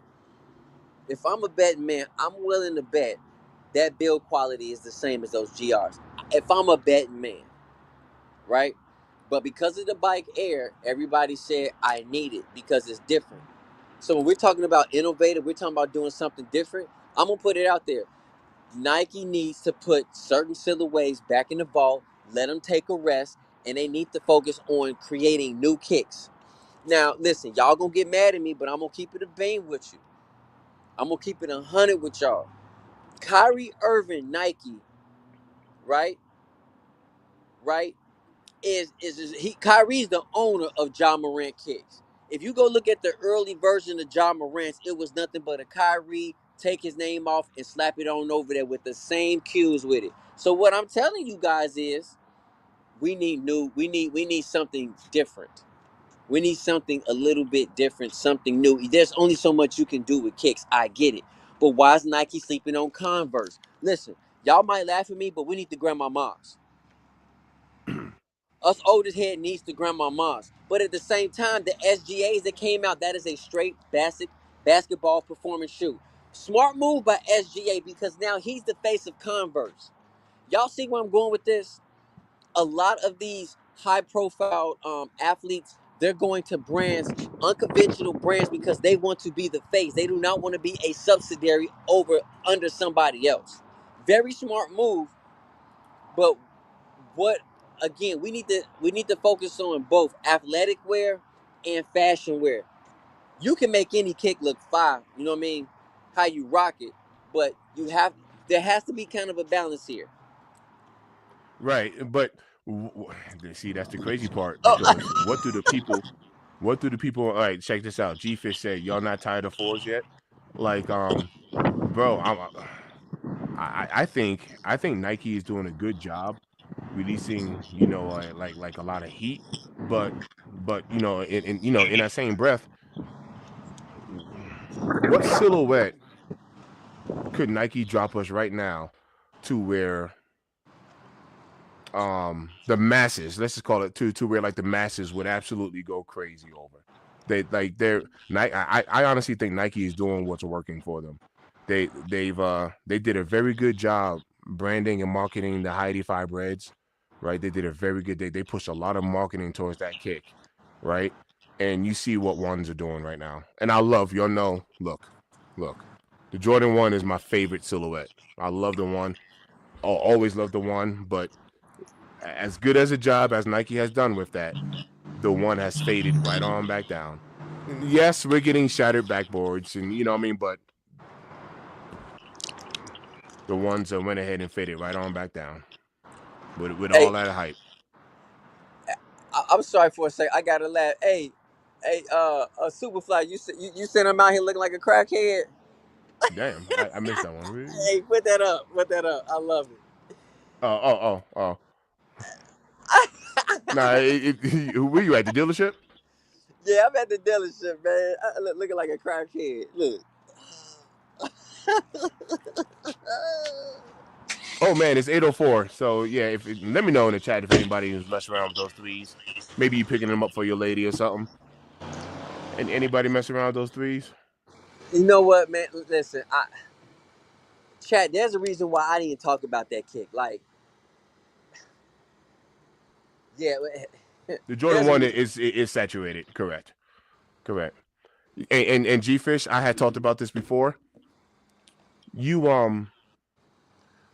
I'm willing to bet that build quality is the same as those GRs. If I'm a betting man, right? But because of the bike air, everybody said I need it because it's different. So when we're talking about innovative, we're talking about doing something different. I'm gonna put it out there. Nike needs to put certain silhouettes back in the vault, let them take a rest, and they need to focus on creating new kicks. Now, listen, y'all gonna get mad at me, but I'm gonna keep it a beam with you. I'm gonna keep it 100 with y'all. Kyrie Irving, Nike, right? Right? Is he Kyrie's the owner of Ja Morant kicks. If you go look at the early version of Ja Morant's, it was nothing but a Kyrie take his name off and slap it on over there with the same cues with it. So what I'm telling you guys is we need something different. We need something a little bit different, something new. There's only so much you can do with kicks. I get it. But why is Nike sleeping on Converse? Listen, y'all might laugh at me, but we need the grandma moms. Us oldest head needs the grandma moms. But at the same time, the SGAs that came out, that is a straight basketball performance shoe. Smart move by SGA because now he's the face of Converse. Y'all see where I'm going with this? A lot of these high profile athletes, they're going to brands, unconventional brands, because they want to be the face. They do not want to be a subsidiary over under somebody else. Very smart move, but what again, we need to focus on both athletic wear and fashion wear. You can make any kick look fire, you know what I mean? How you rock it, but there has to be kind of a balance here. Right, but see, that's the crazy part Oh, because what do the people? All right, check this out. G Fish said, "Y'all not tired of fours yet?" Like, bro, I think Nike is doing a good job releasing, like a lot of heat, but in that same breath, what silhouette could Nike drop us right now to where the masses, let's just call it, to where like the masses would absolutely go crazy over. I honestly think Nike is doing what's working for them. They did a very good job branding and marketing the Heidi Five Reds, right? They did a very good, they pushed a lot of marketing towards that kick, right? and you see what ones are doing right now. And I love, y'all know, look, the Jordan 1 is my favorite silhouette. I love the one. I'll always love the one, but as good as a job as Nike has done with that, the one has faded right on back down. Yes, we're getting shattered backboards, and you know what I mean, but the ones that went ahead and faded right on back down with Hey, all that hype. I'm sorry for a second. I gotta laugh. Hey, Superfly, you sent him out here looking like a crackhead. Damn, I missed that one. Hey, put that up. Put that up. I love Oh. it. Nah, were you at the dealership? Yeah, I'm at the dealership, man. Looking like a crackhead. Look. Oh man, it's 8:04. So yeah, let me know in the chat if anybody who's messing around with those threes. Maybe you picking them up for your lady or something. And anybody messing around with those threes? You know what, man? Listen, chat. There's a reason why I didn't talk about that kick. Like, yeah, The Jordan there's a one reason. is saturated. Correct. And G Fish, I had talked about this before. You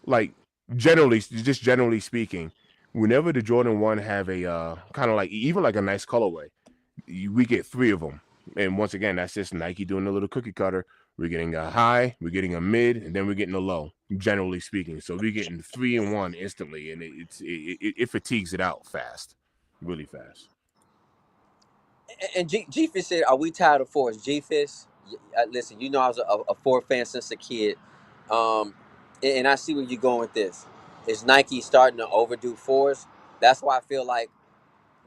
like generally speaking, whenever the Jordan 1 have a kind of like even like a nice colorway, we get 3 of them. And once again, that's just Nike doing a little cookie cutter. We're getting a high, we're getting a mid, and then we're getting a low, generally speaking. So we're getting 3 and 1 instantly, and it fatigues it out fast, really fast. And G Fish said, "Are we tired of fours?" G Fish, listen, you know I was a four fan since a kid, um, and I see where you're going with this. Is Nike starting to overdo fours? That's why I feel like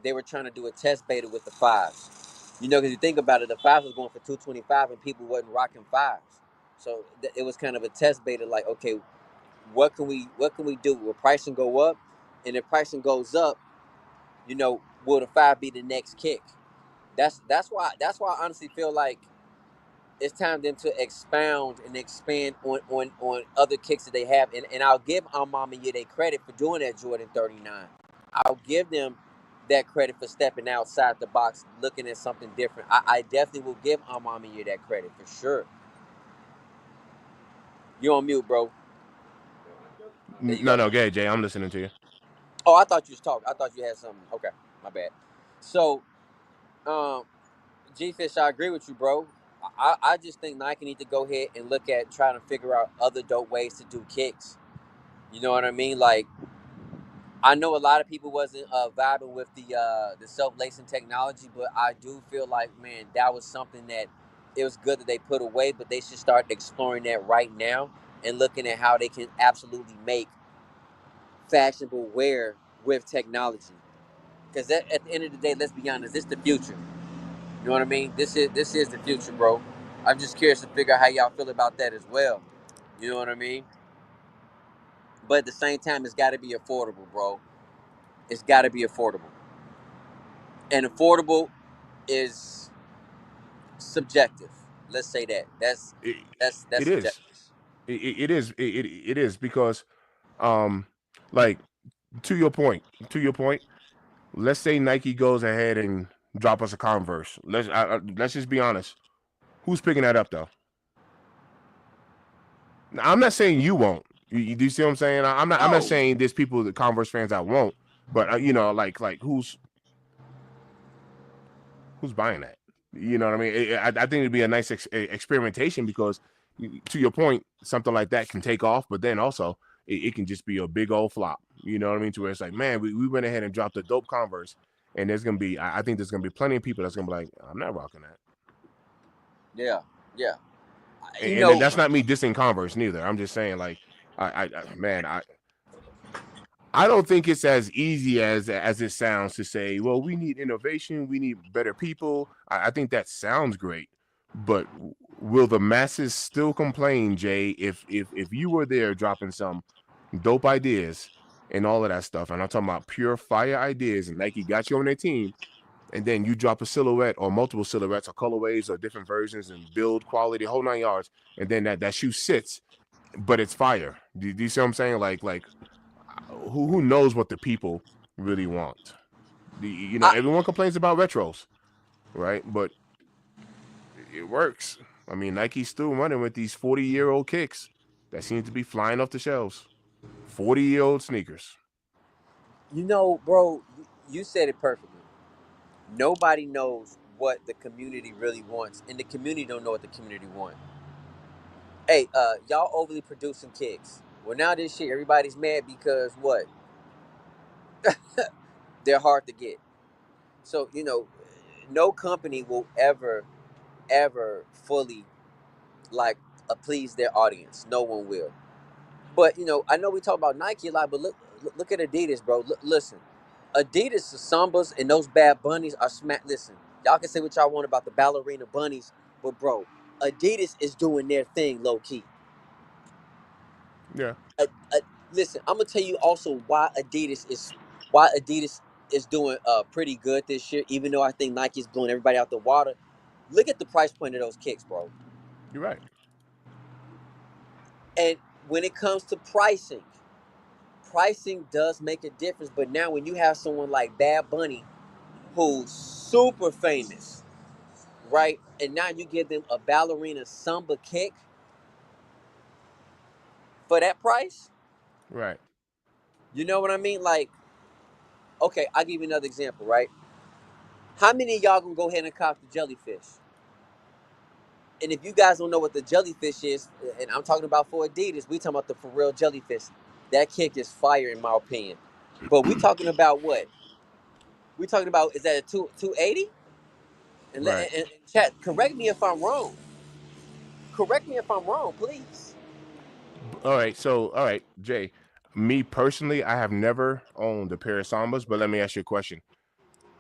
they were trying to do a test beta with the fives. You know, because you think about it, the fives was going for 225, and people wasn't rocking fives. So it was kind of a test beta. Like, okay, what can we do? Will pricing go up? And if pricing goes up, will the five be the next kick? That's why I honestly feel like it's time then to expound and expand on other kicks that they have. And I'll give Mama and they credit for doing that Jordan 39. I'll give them that credit for stepping outside the box, looking at something different. I definitely will give Mama and that credit for sure. You on mute, bro. There you No, go. no, go ahead, Jay. I'm listening to you. Oh, I thought you was talking. I thought you had something. Okay, my bad. So, um, G Fish, I agree with you, bro. I just think Nike need to go ahead and look at trying to figure out other dope ways to do kicks. You know what I mean? Like, I know a lot of people wasn't vibing with the self lacing technology, but I do feel like, man, that was something that it was good that they put away, but they should start exploring that right now and looking at how they can absolutely make fashionable wear with technology. Because at the end of the day, let's be honest, this is the future. You know what I mean? This is the future, bro. I'm just curious to figure out how y'all feel about that as well. You know what I mean? But at the same time, it's got to be affordable, bro. It's got to be affordable, and affordable is subjective. Let's say that. It, That's it is. subjective. It is because um like to your point, let's say Nike goes ahead and drop us a Converse. Let's just be honest. Who's picking that up though? Now, I'm not saying you won't. Do you see what I'm saying? I'm not No. saying there's people, the Converse fans, I won't. But like who's buying that? You know what I mean? I think it'd be a nice experimentation because, to your point, something like that can take off, but then also it can just be a big old flop. You know what I mean? To where it's like, man, we went ahead and dropped a dope Converse, and there's gonna be, I think there's gonna be plenty of people that's gonna be like, I'm not rocking that. Yeah. Yeah. And, You and then know. that's not me dissing Converse neither. I'm just saying, like, man, I don't think it's as easy as it sounds to say, well, we need innovation, we need better people. I think that sounds great, but will the masses still complain, Jay, if you were there dropping some dope ideas and all of that stuff, and I'm talking about pure fire ideas, and Nike got you on their team, and then you drop a silhouette or multiple silhouettes or colorways or different versions and build quality, whole 9 yards, and then that shoe sits, but it's fire. Do you see what I'm saying? Like who knows what the people really want? I, Everyone complains about retros. right? But it works. I mean, Nike's still running with these 40-year-old kicks that seem to be flying off the shelves. 40-year-old sneakers. You know, bro, you said it perfectly. Nobody knows what the community really wants, and the community don't know what the community want. Hey, y'all overly producing kicks. Well, now this year everybody's mad because what? They're hard to get. So no company will ever fully like please their audience. No one will. But I know we talk about Nike a lot, but look at Adidas, bro. Listen, Adidas, the Sambas, and those Bad Bunnies are smack. Listen, y'all can say what y'all want about the ballerina bunnies, but bro, Adidas is doing their thing low key. Yeah, Uh, uh, Listen, I'm gonna tell you also why Adidas is doing pretty good this year, even though I think Nike's blowing everybody out the water. Look at the price point of those kicks, bro. you're right. And when it comes to pricing does make a difference. But now when you have someone like Bad Bunny, who's super famous, right? And now you give them a ballerina samba kick for that price. Right. You know what I mean? Like, okay, I'll give you another example, right? How many of y'all gonna go ahead and cop the jellyfish? And if you guys don't know what the jellyfish is, and I'm talking about for Adidas, we talking about the for real jellyfish. That kick is fire in my opinion. But we talking about what? We talking about is that a 280? And, Right. and chat, correct me if I'm wrong. Correct me if I'm wrong, please. All right. So, all right, Jay. Me personally, I have never owned a pair of Sambas, but let me ask you a question.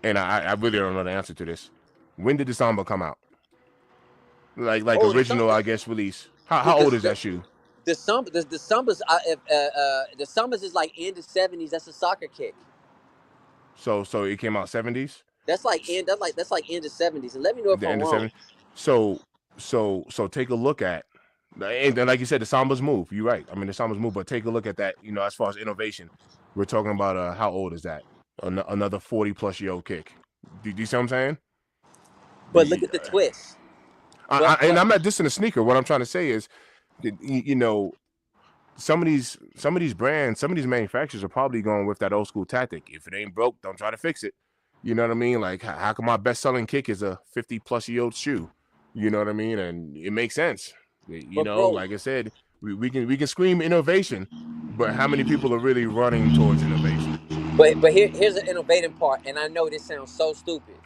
And I really don't know the answer to this. When did the Samba come out? Like Oh, the original, Sumbas, I guess, release. How the how the old is the, that shoe? the Sumbas, the Sumbas is like in the '70s. That's a soccer kick. So it came out 70s. That's like in the '70s. And let me know if The I'm end of wrong. 70s. So take a look at, and then like you said, the Sambas move. You're right. I mean, the Sambas move, but take a look at that. As far as innovation, we're talking about how old is that? Another 40+ year old kick. Do you see what I'm saying? But look at the twist. And But I'm not dissing the sneaker. What I'm trying to say is, some of these brands, some of these manufacturers are probably going with that old school tactic. If it ain't broke, don't try to fix it. You know what I mean? Like, how come my best selling kick is a 50+ year old shoe? You know what I mean? And it makes sense. but bro, Like I said, we can scream innovation, but how many people are really running towards innovation? but here's the innovating part, and I know this sounds so stupid.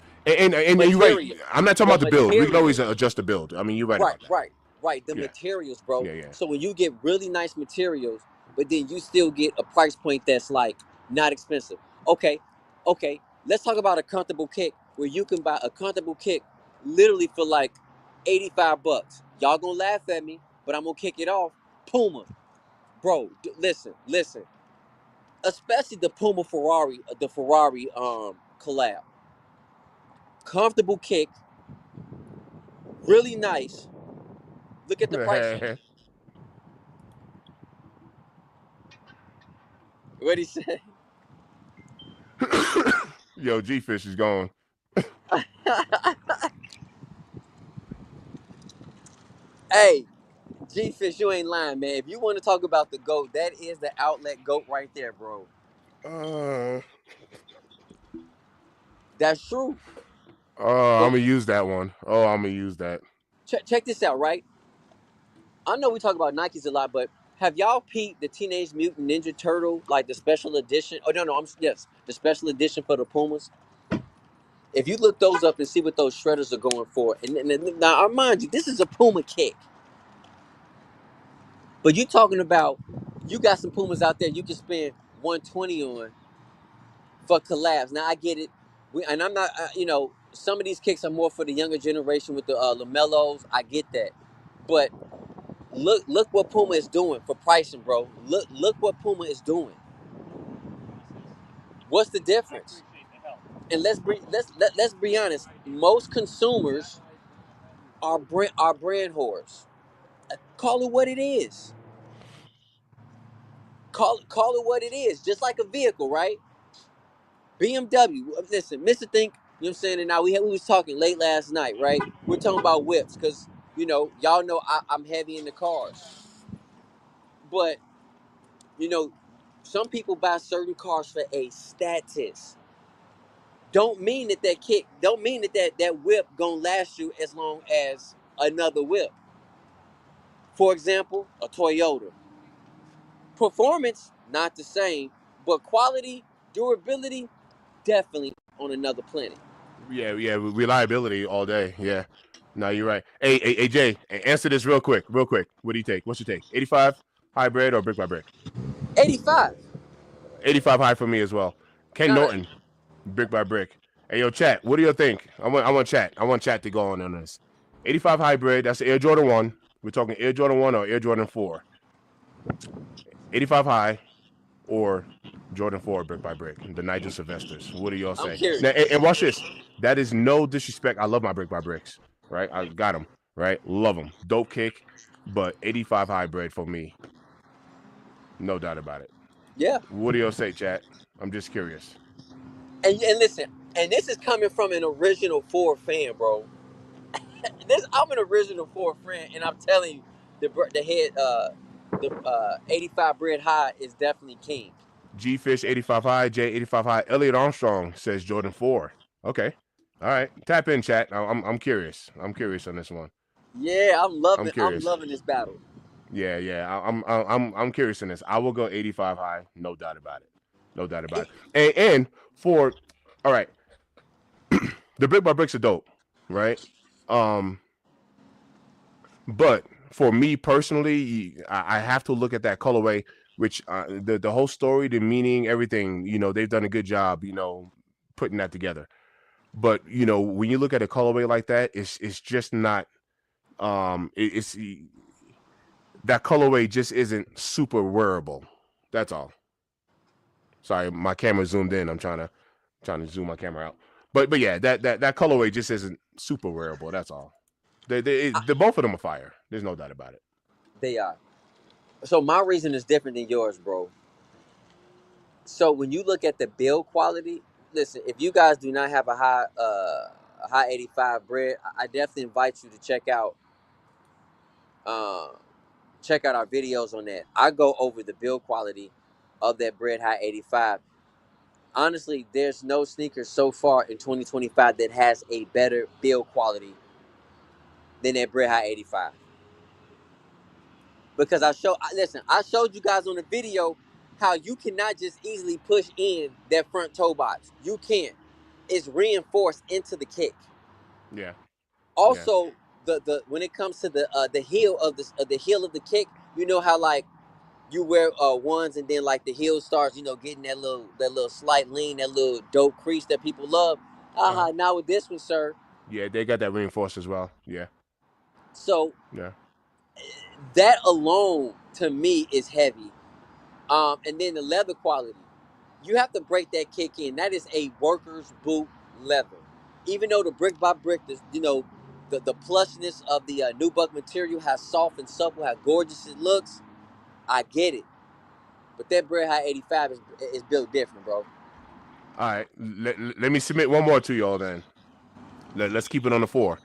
And you're right. Material, I'm not talking the about the build. We can always materials. adjust the build. I mean, you're right Right, about that. right, right. The Yeah, materials, bro. yeah, yeah. So when you get really nice materials, but then you still get a price point that's like not expensive. Okay, okay. Let's talk about a comfortable kick where you can buy a comfortable kick literally for like $85. Y'all gonna laugh at me, but I'm gonna kick it off. Puma, bro. Listen. Especially the Ferrari collab. Comfortable kick, really nice. Look at the pricing. What he said. Yo, G Fish is gone. Hey, G Fish, you ain't lying, man. If you want to talk about the GOAT, that is the outlet GOAT right there, bro. Uh, That's true. oh, I'm But gonna use that one. Oh, I'm gonna use that. check this out, right? I know we talk about Nikes a lot, but have y'all peeped the Teenage Mutant Ninja Turtle, like the special edition? Oh no, yes, the special edition for the Pumas. If you look those up and see what those shredders are going for, and now mind you, this is a Puma kick, but you talking about you got some Pumas out there you can spend 120 on for collabs. Now I get it, and I'm not, some of these kicks are more for the younger generation with the Lamellos. I get that, but look what Puma is doing for pricing, bro. Look what Puma is doing. What's the difference? And let's be honest. Most consumers are brand whores. Call it what it is. Call it what it is. Just like a vehicle, right? BMW. Listen, Mister Think. You know what I'm saying? And now we was talking late last night, right? We're talking about whips because y'all know I'm heavy in the cars, but you know, some people buy certain cars for a status. Don't mean that kick. Don't mean that whip gonna last you as long as another whip. For example, a Toyota. Performance not the same, but quality, durability, definitely on another planet. Yeah, reliability all day. Yeah. No, you're right. Hey, Jay, answer this real quick. What do you take? What's your take? 85 hybrid or brick by brick? 85. 85 high for me as well. Ken Nah, Norton, brick by brick. Hey, yo, chat. What do you think? I want chat. I want chat to go on this. 85 hybrid. That's the Air Jordan 1. We're talking Air Jordan 1 or Air Jordan 4. 85 high or Jordan 4 brick by brick. The Nigel Sylvesters. What do y'all I'm say? curious. Now, and watch this. That is no disrespect. I love my brick by bricks. Right? I got them. Right? Love them. Dope kick. But 85 hybrid for me. No doubt about it. Yeah. What do y'all say, chat? I'm just curious. And listen, and this is coming from an original Ford fan, bro. I'm an original Ford fan, and I'm telling you, the head the 85 bread high is definitely king. G Fish 85 high, J 85 high. Elliot Armstrong says Jordan 4. Okay. All right. Tap in, chat. I'm curious. I'm curious on this one. Yeah, I'm I'm curious. loving this battle. Yeah. I'm curious in this. I will go 85 high. No doubt about it. No doubt about it. And for all right, the brick by bricks are dope, right? But for me personally, I have to look at that colorway, which the whole story, the meaning, everything. They've done a good job. Putting that together. But when you look at a colorway like that, it's just not. It's that colorway just isn't super wearable. That's all. Sorry, my camera zoomed in. I'm trying to zoom my camera out. But yeah, that colorway just isn't super wearable. That's all. The both of them are fire. There's no doubt about it. They are. So my reason is different than yours, bro. So when you look at the build quality, listen, if you guys do not have a high 85 bread, I definitely invite you to uh, check out our videos on that. I go over the build quality of that bread high 85. Honestly, there's no sneaker so far in 2025 that has a better build quality than that bread high 85. Because I showed you guys on the video how you cannot just easily push in that front toe box. You can't. It's reinforced into the kick. Yeah. Yeah. Also, the when it comes to the heel of the heel of the kick, you know how like you wear ones and then like the heel starts, getting that little slight lean, that little dope crease that people love. Uh-huh. Now with this one, sir. Yeah, they got that reinforced as well. Yeah. So Yeah. that alone to me is heavy. And then the leather quality, you have to break that kick in. That is a worker's boot leather. Even though the brick by brick, the plushness of the nubuck material, how soft and supple, how gorgeous it looks, I get it. But that Bred High 85 is built different, bro. All right. Let me submit one more to y'all then. Let's keep it on the 4.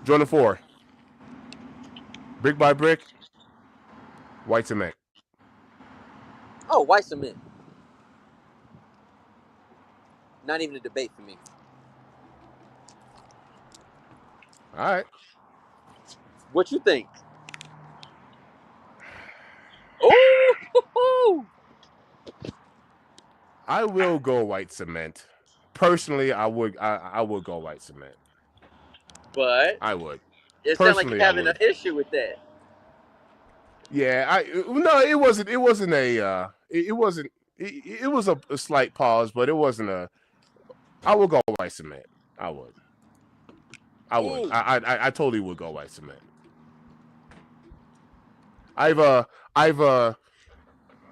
Jordan 4. Brick by brick, white cement. Oh, white cement. Not even a debate for me. All right. What you think? Ooh! I will go white cement. Personally, I would go white cement. But I would. it sounds like you're Personally, I having an would. issue with that. Yeah, no, it wasn't. It wasn't a. It wasn't. It was a slight pause, but it wasn't a. I would go white cement. I would. I would. Mm. I totally would go white cement. I've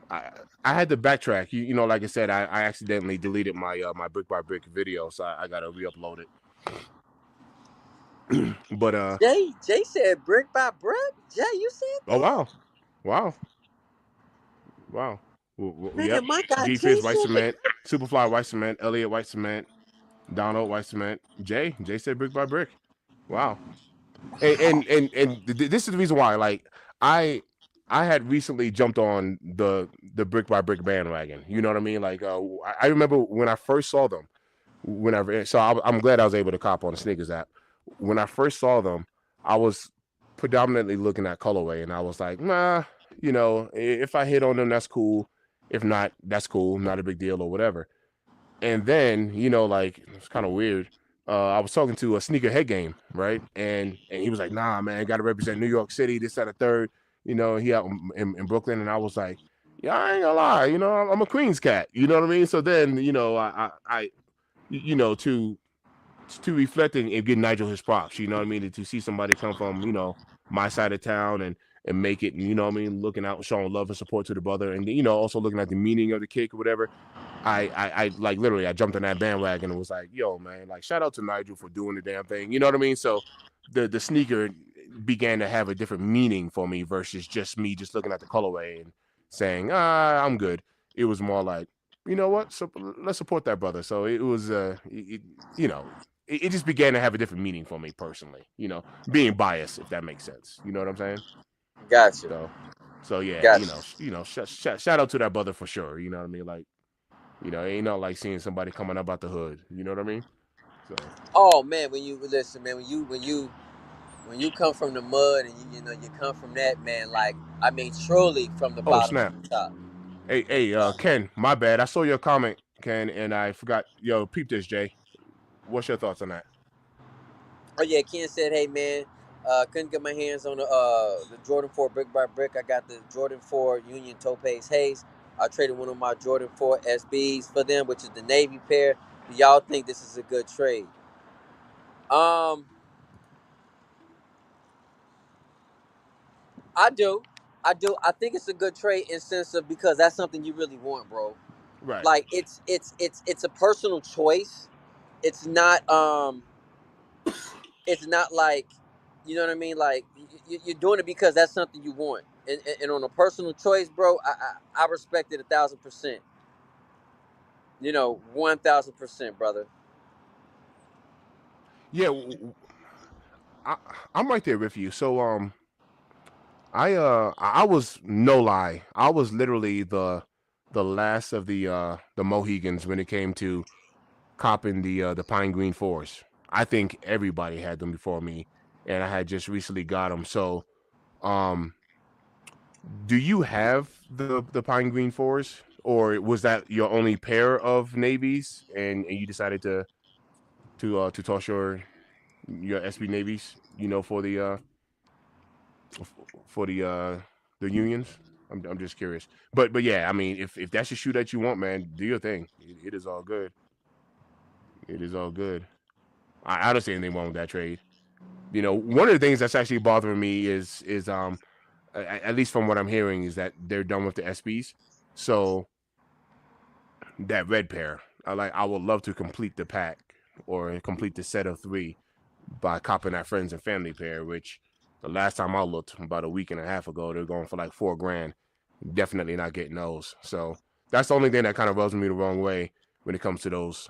I had to backtrack. Like I said, I accidentally deleted my my brick by brick video, so I gotta re-upload it. But Jay said brick by brick. Jay, you said oh that? wow. Man, Yep. my guy G Jay Fizz white said. cement, Superfly white cement, Elliott white cement. Donald White Cement. Jay said brick by brick. Wow. And this is the reason why. Like I I had recently jumped on the brick by brick bandwagon. You know what I mean? Like I remember when I first saw them. Whenever so I'm glad I was able to cop on the sneakers app. When I first saw them, I was predominantly looking at colorway, and I was like, nah, if I hit on them, that's cool. If not, that's cool, not a big deal or whatever. And then, like it's kind of weird. I was talking to a sneakerhead game, right? And he was like, nah, man, got to represent New York City, this, that, a third. He out in Brooklyn, and I was like, yeah, I ain't gonna lie, I'm a Queens cat. You know what I mean? So then, I to reflect and give Nigel his props. You know what I mean? To see somebody come from my side of town and make it. And, you know what I mean? Looking out, showing love and support to the brother, and also looking at the meaning of the kick or whatever. I like literally I jumped on that bandwagon and was like, yo, man, like shout out to Nigel for doing the damn thing. You know what I mean? So the sneaker began to have a different meaning for me versus just me just looking at the colorway and saying, I'm good. It was more like, you know what? So let's support that brother. So it was you know, it just began to have a different meaning for me personally, being biased, if that makes sense. You know what I'm saying? Gotcha. So yeah, Gotcha. shout out to that brother for sure. You know what I mean? Like, it ain't not like seeing somebody coming up out the hood. You know what I mean? So Oh man, when you listen, man, when you come from the mud and you come from that, man, like I mean truly from the oh bottom to snap. the top. Hey, Ken, my bad. I saw your comment, Ken, and I forgot. Yo, peep this, Jay. What's your thoughts on that? Oh yeah, Ken said, "Hey man, couldn't get my hands on the Jordan 4 brick by brick. I got the Jordan 4 Union Topaz Haze. I traded one of my Jordan 4 SBs for them, which is the Navy pair. Do y'all think this is a good trade?" Um, I do, I do. I think it's a good trade in sense of because that's something you really want, bro. Right. Like it's a personal choice. It's not it's not like you know what I mean. Like you're doing it because that's something you want, and on a personal choice, bro. I respect it 1,000%. 1,000%, brother. Yeah, I, I'm right there with you. So I was no lie. I was literally the last of the Mohegans when it came to copping the pine green fours. I think everybody had them before me, and I had just recently got them. So, um, do you have the pine green fours, or was that your only pair of navies, and you decided to toss your SB navies, for the unions? I'm just curious, but yeah, I mean, if that's the shoe that you want, man, do your thing. It is all good. It is all good. I don't see anything wrong with that trade. One of the things that's actually bothering me is at least from what I'm hearing is that they're done with the SBs. So that red pair, I would love to complete the pack or complete the set of three by copping that friends and family pair, which the last time I looked about a week and a half ago, they're going for like $4,000. Definitely not getting those. So that's the only thing that kind of rubs me the wrong way when it comes to those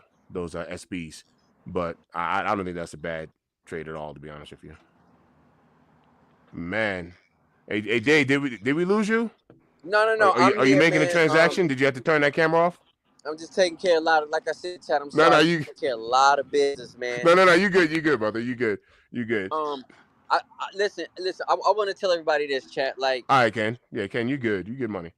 SBs. But I don't think that's a bad trade at all, to be honest with you. Man, hey Dave, did we lose you? No, no, Are, no. are you I'm are you here, making a man. transaction? Did you have to turn that camera off? I'm just taking care of a lot of, like I said, Chad. I'm No, no, sorry. I'm you taking care of a lot of business, man. no, you good, brother, you good, you good. Um, listen. I want to tell everybody this, chat. Like, All right, Ken. Yeah, Ken, you good. You good money.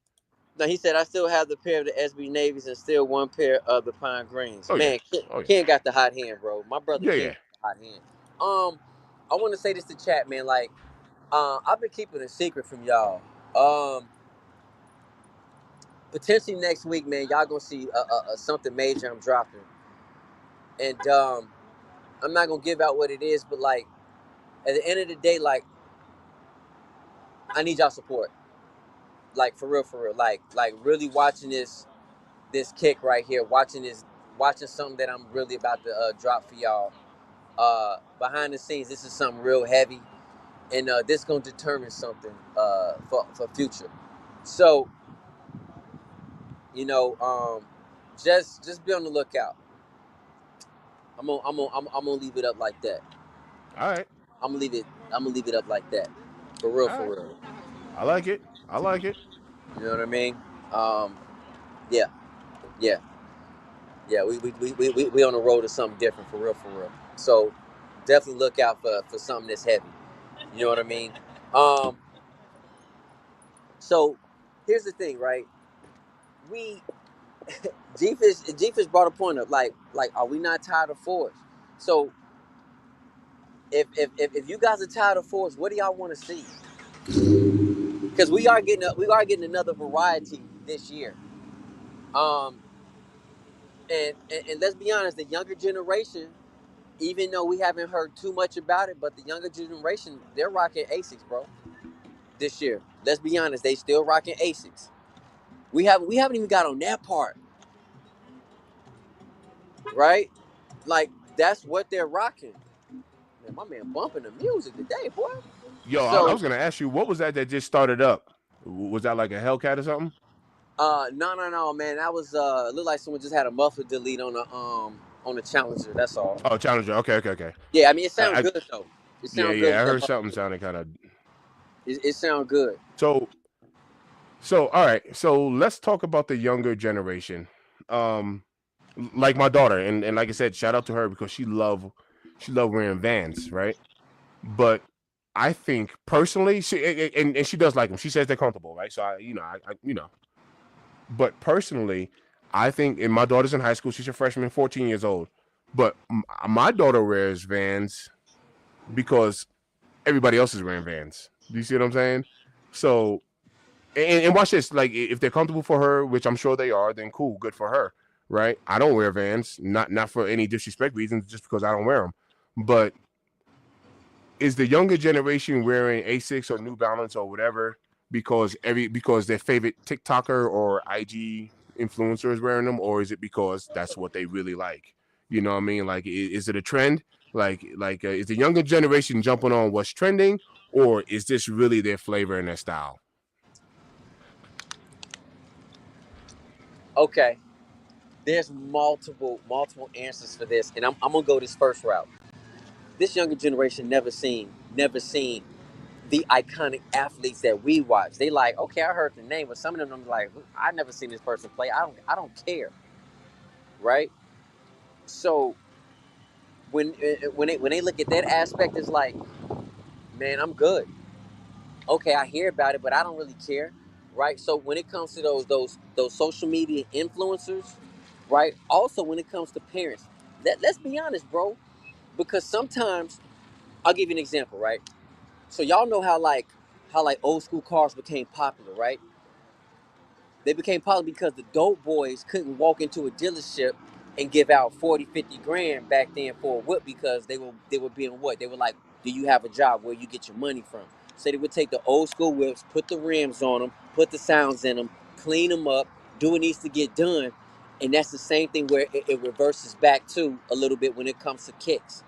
now he said I still have the pair of the SB Navies and still one pair of the Pine Greens. Oh yeah. Man, Oh yeah. Ken got the hot hand, bro. My brother Yeah, Ken yeah. got the hot hand. I want to say this to chat, man. Like, I've been keeping a secret from y'all. Um, Potentially next week, man, y'all gonna see something major I'm dropping, and I'm not gonna give out what it is, but like at the end of the day, like I need y'all support, like for real, like really watching this kick right here, watching something that I'm really about to drop for y'all. Behind the scenes, this is something real heavy, and this gonna determine something for future. So you know, just be on the lookout. I'm gonna leave it up like that. All right. I'm gonna leave it up like that. For real, All for right. real. I like it. I like it. You know what I mean? Um, yeah, yeah, yeah. We on the road to something different, for real, for real. So definitely look out for something that's heavy. You know what I mean? Um, so here's the thing, right? We G-Fish brought a point up, like, are we not tired of Force? So if you guys are tired of Force, what do y'all want to see? Because we are getting another variety this year. Um, and let's be honest, the younger generation, even though we haven't heard too much about it, but the younger generation, they're rocking Asics, bro. This year, let's be honest, they still rocking Asics. We haven't even got on that part, right? Like that's what they're rocking. Man, my man bumping the music today, boy. Yo, I So, was gonna ask you, what was that just started up? Was that like a Hellcat or something? no, man. That was it looked like someone just had a muffler delete on the Challenger. That's all. Oh, Challenger. Okay, okay, okay. Yeah, I mean it sounds I good though. It yeah, sounds good yeah. I with that heard muffler something delete. sounded kind of. It sounds good. So, so all right. So let's talk about the younger generation. Um, like my daughter, and like I said, shout out to her because she love wearing Vans, right? But I think personally, and she does like them. She says they're comfortable, right? So I. But personally, I think, and my daughter's in high school. She's a freshman, 14 years old. But my daughter wears Vans because everybody else is wearing Vans. Do you see what I'm saying? So, and watch this. Like, if they're comfortable for her, which I'm sure they are, then cool, good for her, right? I don't wear Vans, not for any disrespect reasons, just because I don't wear them. But is the younger generation wearing Asics or New Balance or whatever because their favorite TikToker or IG influencer is wearing them, or is it because that's what they really like? You know what I mean? Like, is it a trend? Like, is the younger generation jumping on what's trending, or is this really their flavor and their style? Okay, there's multiple answers for this, and I'm gonna go this first route. This younger generation never seen the iconic athletes that we watch. They like, okay, I heard the name, but some of them like, I never seen this person play. I don't care, right? So when they look at that aspect, it's like, man, I'm good. Okay, I hear about it, but I don't really care, right? So when it comes to those social media influencers, right? Also, when it comes to parents, let's be honest, bro, because sometimes I'll give you an example, right? So y'all know how like old school cars became popular, right? They became popular because the dope boys couldn't walk into a dealership and give out 40, 50 grand back then for a whip because they were being what? They were like, do you have a job where you get your money from? So they would take the old school whips, put the rims on them, put the sounds in them, clean them up, do what needs to get done. And that's the same thing where it reverses back to a little bit when it comes to kicks.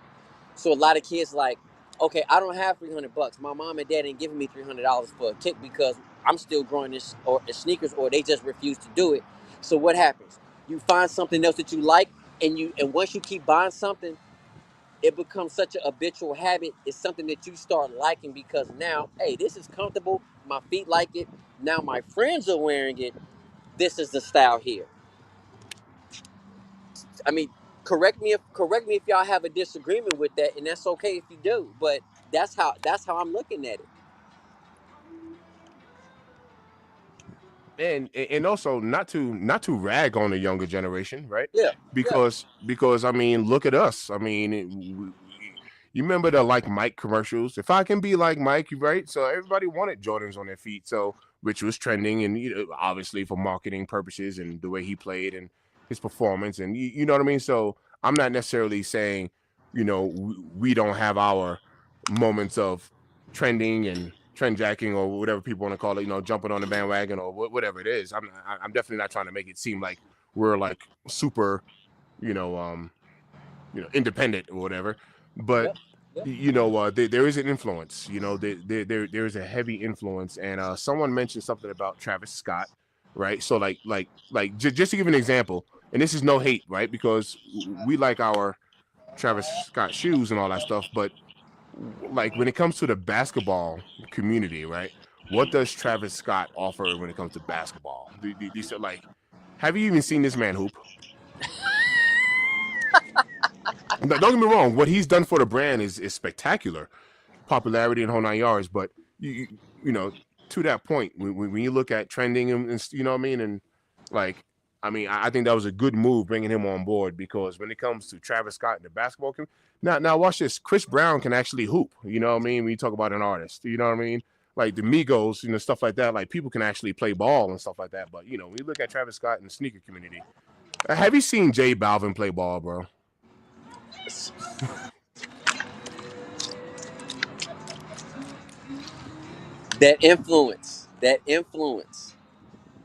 So a lot of kids like, okay, I don't have $300. My mom and dad ain't giving me $300 for a kick because I'm still growing this or sneakers, or they just refuse to do it. So what happens? You find something else that you like, and once you keep buying something, it becomes such a habitual habit. It's something that you start liking because now, hey, this is comfortable. My feet like it. Now my friends are wearing it. This is the style here. I mean, correct me if y'all have a disagreement with that, and that's okay if you do. But that's how I'm looking at it. And also not to rag on the younger generation, right? Yeah, yeah, Because I mean, look at us. I mean, you remember the like Mike commercials? If I can be like Mike, right? So everybody wanted Jordans on their feet, so which was trending, and obviously for marketing purposes and the way he played and his performance, and you know what I mean. So I'm not necessarily saying, we don't have our moments of trending and trend jacking or whatever people want to call it, jumping on the bandwagon or whatever it is. I'm definitely not trying to make it seem like we're like super, you know, um, independent or whatever. But yeah, yeah. there is an influence. There is a heavy influence, and someone mentioned something about Travis Scott, right? So just to give an example, and this is no hate, right? Because we like our Travis Scott shoes and all that stuff, but like when it comes to the basketball community, right? What does Travis Scott offer when it comes to basketball? These are like, have you even seen this man hoop? Don't get me wrong. What he's done for the brand is spectacular, popularity and whole 9 yards. But you know, to that point, when you look at trending and you know what I mean, and like, I mean, I think that was a good move bringing him on board because when it comes to Travis Scott and the basketball community, now watch this. Chris Brown can actually hoop. You know what I mean? When you talk about an artist, you know what I mean? Like the Migos, stuff like that. Like people can actually play ball and stuff like that. But when you look at Travis Scott and the sneaker community, have you seen J Balvin play ball, bro? That influence.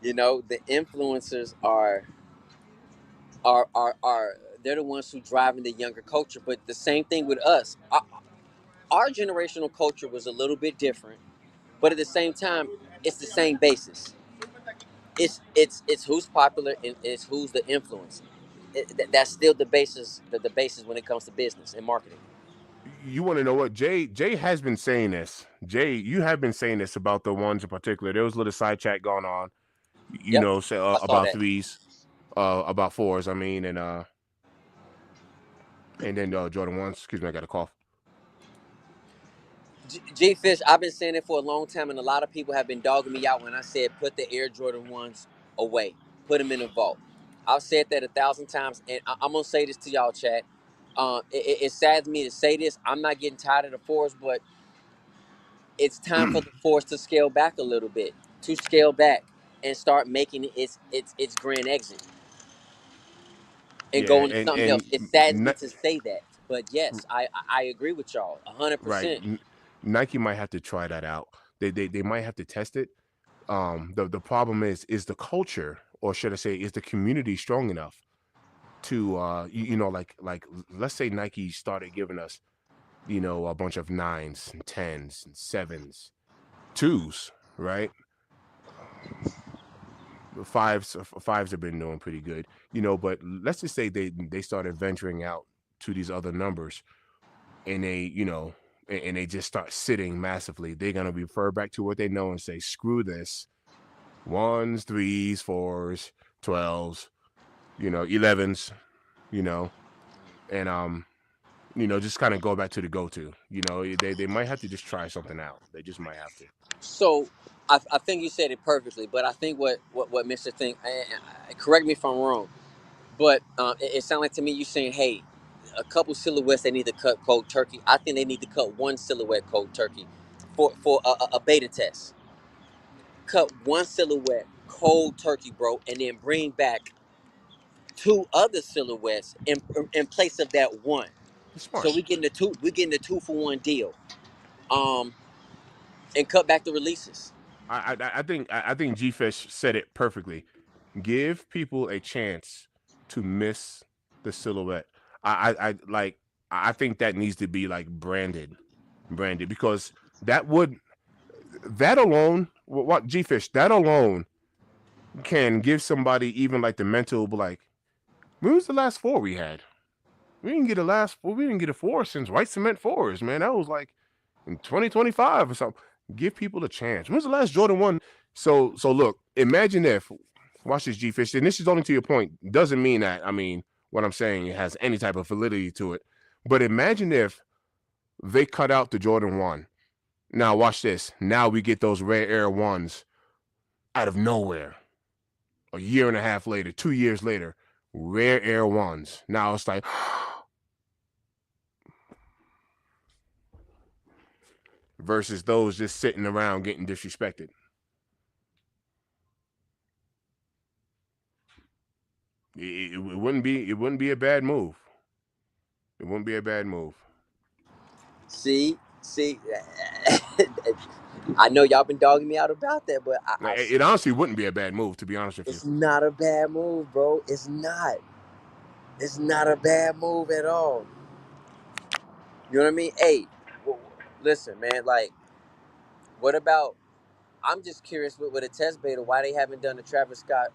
The influencers are they're the ones who driving the younger culture. But the same thing with us. Our generational culture was a little bit different, but at the same time, it's the same basis. It's who's popular and it's who's the influencer. That's still the basis. The basis when it comes to business and marketing. You want to know what Jay has been saying this. Jay, you have been saying this about the ones in particular. There was a little side chat going on, Yep, say I saw about that. threes, about fours. I mean, and then Jordan ones. Excuse me, I got a cough. G Fish, I've been saying it for a long time, and a lot of people have been dogging me out when I said put the Air Jordan ones away, put them in a vault. I've said that 1,000 times, and I'm gonna say this to y'all, chat. It saddens me to say this. I'm not getting tired of the fours, but it's time for the fours to scale back a little bit, to scale back and start making its grand exit and Yeah, go into something else. It saddens me to say that, but yes, I agree with y'all right. 100%. Nike might have to try that out. They might have to test it. The problem is the culture, or should I say, is the community strong enough to like let's say Nike started giving us a bunch of nines and tens and sevens, twos, right? Fives have been doing pretty good, but let's just say they started venturing out to these other numbers, and they just start sitting massively. They're gonna refer back to what they know and say, screw this, ones, threes, fours, 12s, 11s, you know, and just kind of go back to the go-to. They might have to just try something out. They just might have to. So I think you said it perfectly, but I think what Mr. Think, correct me if I'm wrong, but it sounded like to me you saying, hey, a couple silhouettes they need to cut cold turkey. I think they need to cut one silhouette cold turkey for a beta test. Cut one silhouette cold turkey, bro, and then bring back two other silhouettes in place of that one. It's smart. So we getting the two for one deal. Um, and cut back the releases. I think G Fish said it perfectly. Give people a chance to miss the silhouette. I like. I think that needs to be like branded because that would that alone. What G Fish that alone can give somebody even like the mental like. When was the last four we had? We didn't get a last four. We didn't get a four since White Cement fours, man. That was like in 2025 or something. Give people a chance. When's the last Jordan one? So look, imagine if watch this G Fish, and this is only to your point. Doesn't mean that what I'm saying has any type of validity to it. But imagine if they cut out the Jordan one. Now watch this. Now we get those rare air ones out of nowhere. A year and a half later, 2 years later, rare air ones. Now it's like versus those just sitting around getting disrespected. It wouldn't be a bad move. It wouldn't be a bad move. See, I know y'all been dogging me out about that, but It honestly wouldn't be a bad move, to be honest with you. it's not a bad move, bro. It's not. It's not a bad move at all. You know what I mean? Hey, listen, man. Like, what about? I'm just curious with a test beta why they haven't done a Travis Scott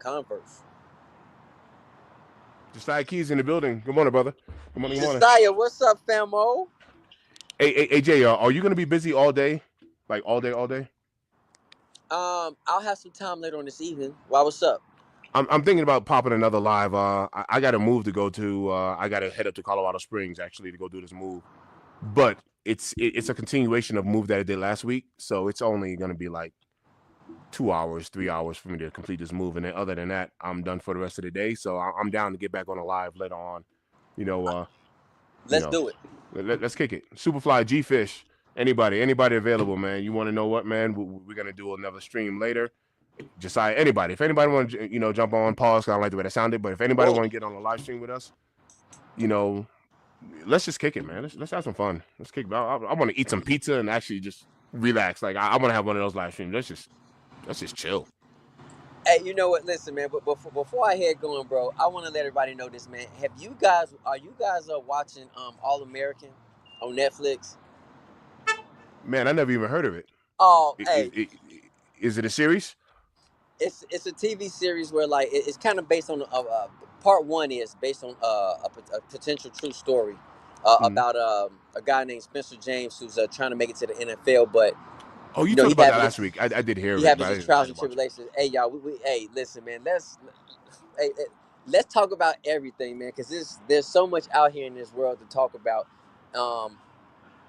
Converse. Josiah Keys in the building. Good morning, brother. Good morning. Good morning. Josiah, what's up, famo? Hey, Jay, are you gonna be busy all day? Like all day, all day? I'll have some time later on this evening. Why? What's up? I'm thinking about popping another live. I got a move to go to. I got to head up to Colorado Springs actually to go do this move, but it's a continuation of move that I did last week, so it's only gonna be like 2 hours, 3 hours for me to complete this move, and then other than that, I'm done for the rest of the day. So I'm down to get back on a live later on. You know, Let's do it. Let's kick it. Superfly, G Fish, anybody available, man. You want to know what, man? We're gonna do another stream later. Josiah, anybody. If anybody want to, jump on, pause. I don't like the way that sounded, but if anybody want to get on a live stream with us, let's just kick it, man. Let's have some fun. Let's kick it. I want to eat some pizza and actually just relax. Like I want to have one of those live streams. Let's just chill. Hey, you know what? Listen, man. But before I head going, bro, I want to let everybody know this, man. Are you guys watching All American on Netflix? Man, I never even heard of it. Oh, hey, Is it a series? it's a TV series where like it's kind of based on part one is based on a potential true story about a guy named Spencer James who's trying to make it to the NFL, but you talked about that last week. I did hear he it. having his trials and tribulations. Hey, y'all, hey, listen, man, let's talk about everything, man, because there's so much out here in this world to talk about.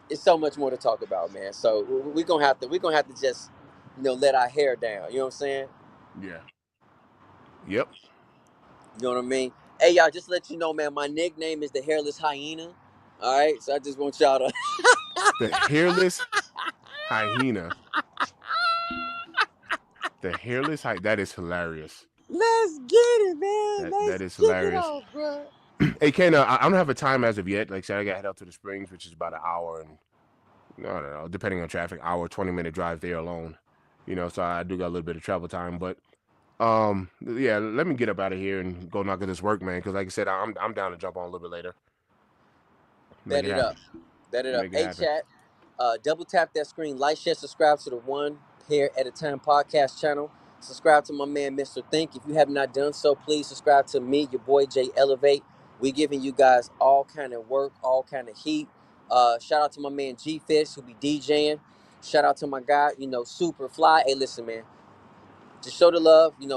It's so much more to talk about, man. So we're gonna have to just let our hair down. You know what I'm saying? Yeah. Yep. You know what I mean? Hey, y'all, just to let you know, man, my nickname is the Hairless Hyena. All right, so I just want y'all to the Hairless Hyena. The Hairless Hyena. That is hilarious. Let's get it, man. That is hilarious. Off, bro. Hey, Ken, I don't have a time as of yet. Like I said, I got to head out to the Springs, which is about an hour and I don't know, depending on traffic, hour, 20-minute drive there alone. So I do got a little bit of travel time, but yeah, let me get up out of here and go knock at this work, man. Because like I said, I'm down to jump on a little bit later. Bet it up. Hey, chat. Double tap that screen, like, share, subscribe to the One Hair at a Time podcast channel. Subscribe to my man, Mr. Think. If you have not done so, please subscribe to me, your boy Jay Elevate. We giving you guys all kind of work, all kind of heat. Shout out to my man G Fish who be DJing. Shout out to my guy, Superfly. Hey, listen, man. Just show the love. We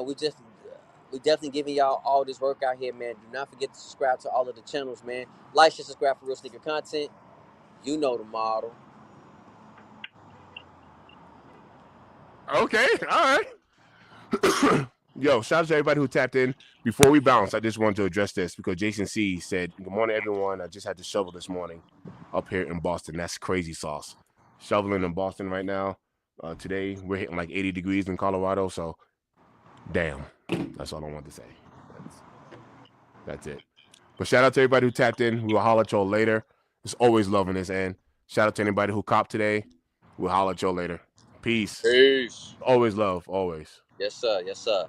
definitely giving y'all all this work out here, man. Do not forget to subscribe to all of the channels, man. Like, share, subscribe for real sneaker content. You know the model. Okay, all right. Yo, shout out to everybody who tapped in. Before we bounce, I just wanted to address this because Jason C said, "Good morning, everyone. I just had to shovel this morning up here in Boston. That's crazy sauce. Shoveling in Boston right now. Today we're hitting like 80 degrees in Colorado. So, damn. That's all I want to say. That's it. But shout out to everybody who tapped in. We'll holler at y'all later. It's always loving this, and shout out to anybody who copped today. We'll holler at y'all later. Peace. Peace. Always love. Always. Yes, sir. Yes, sir.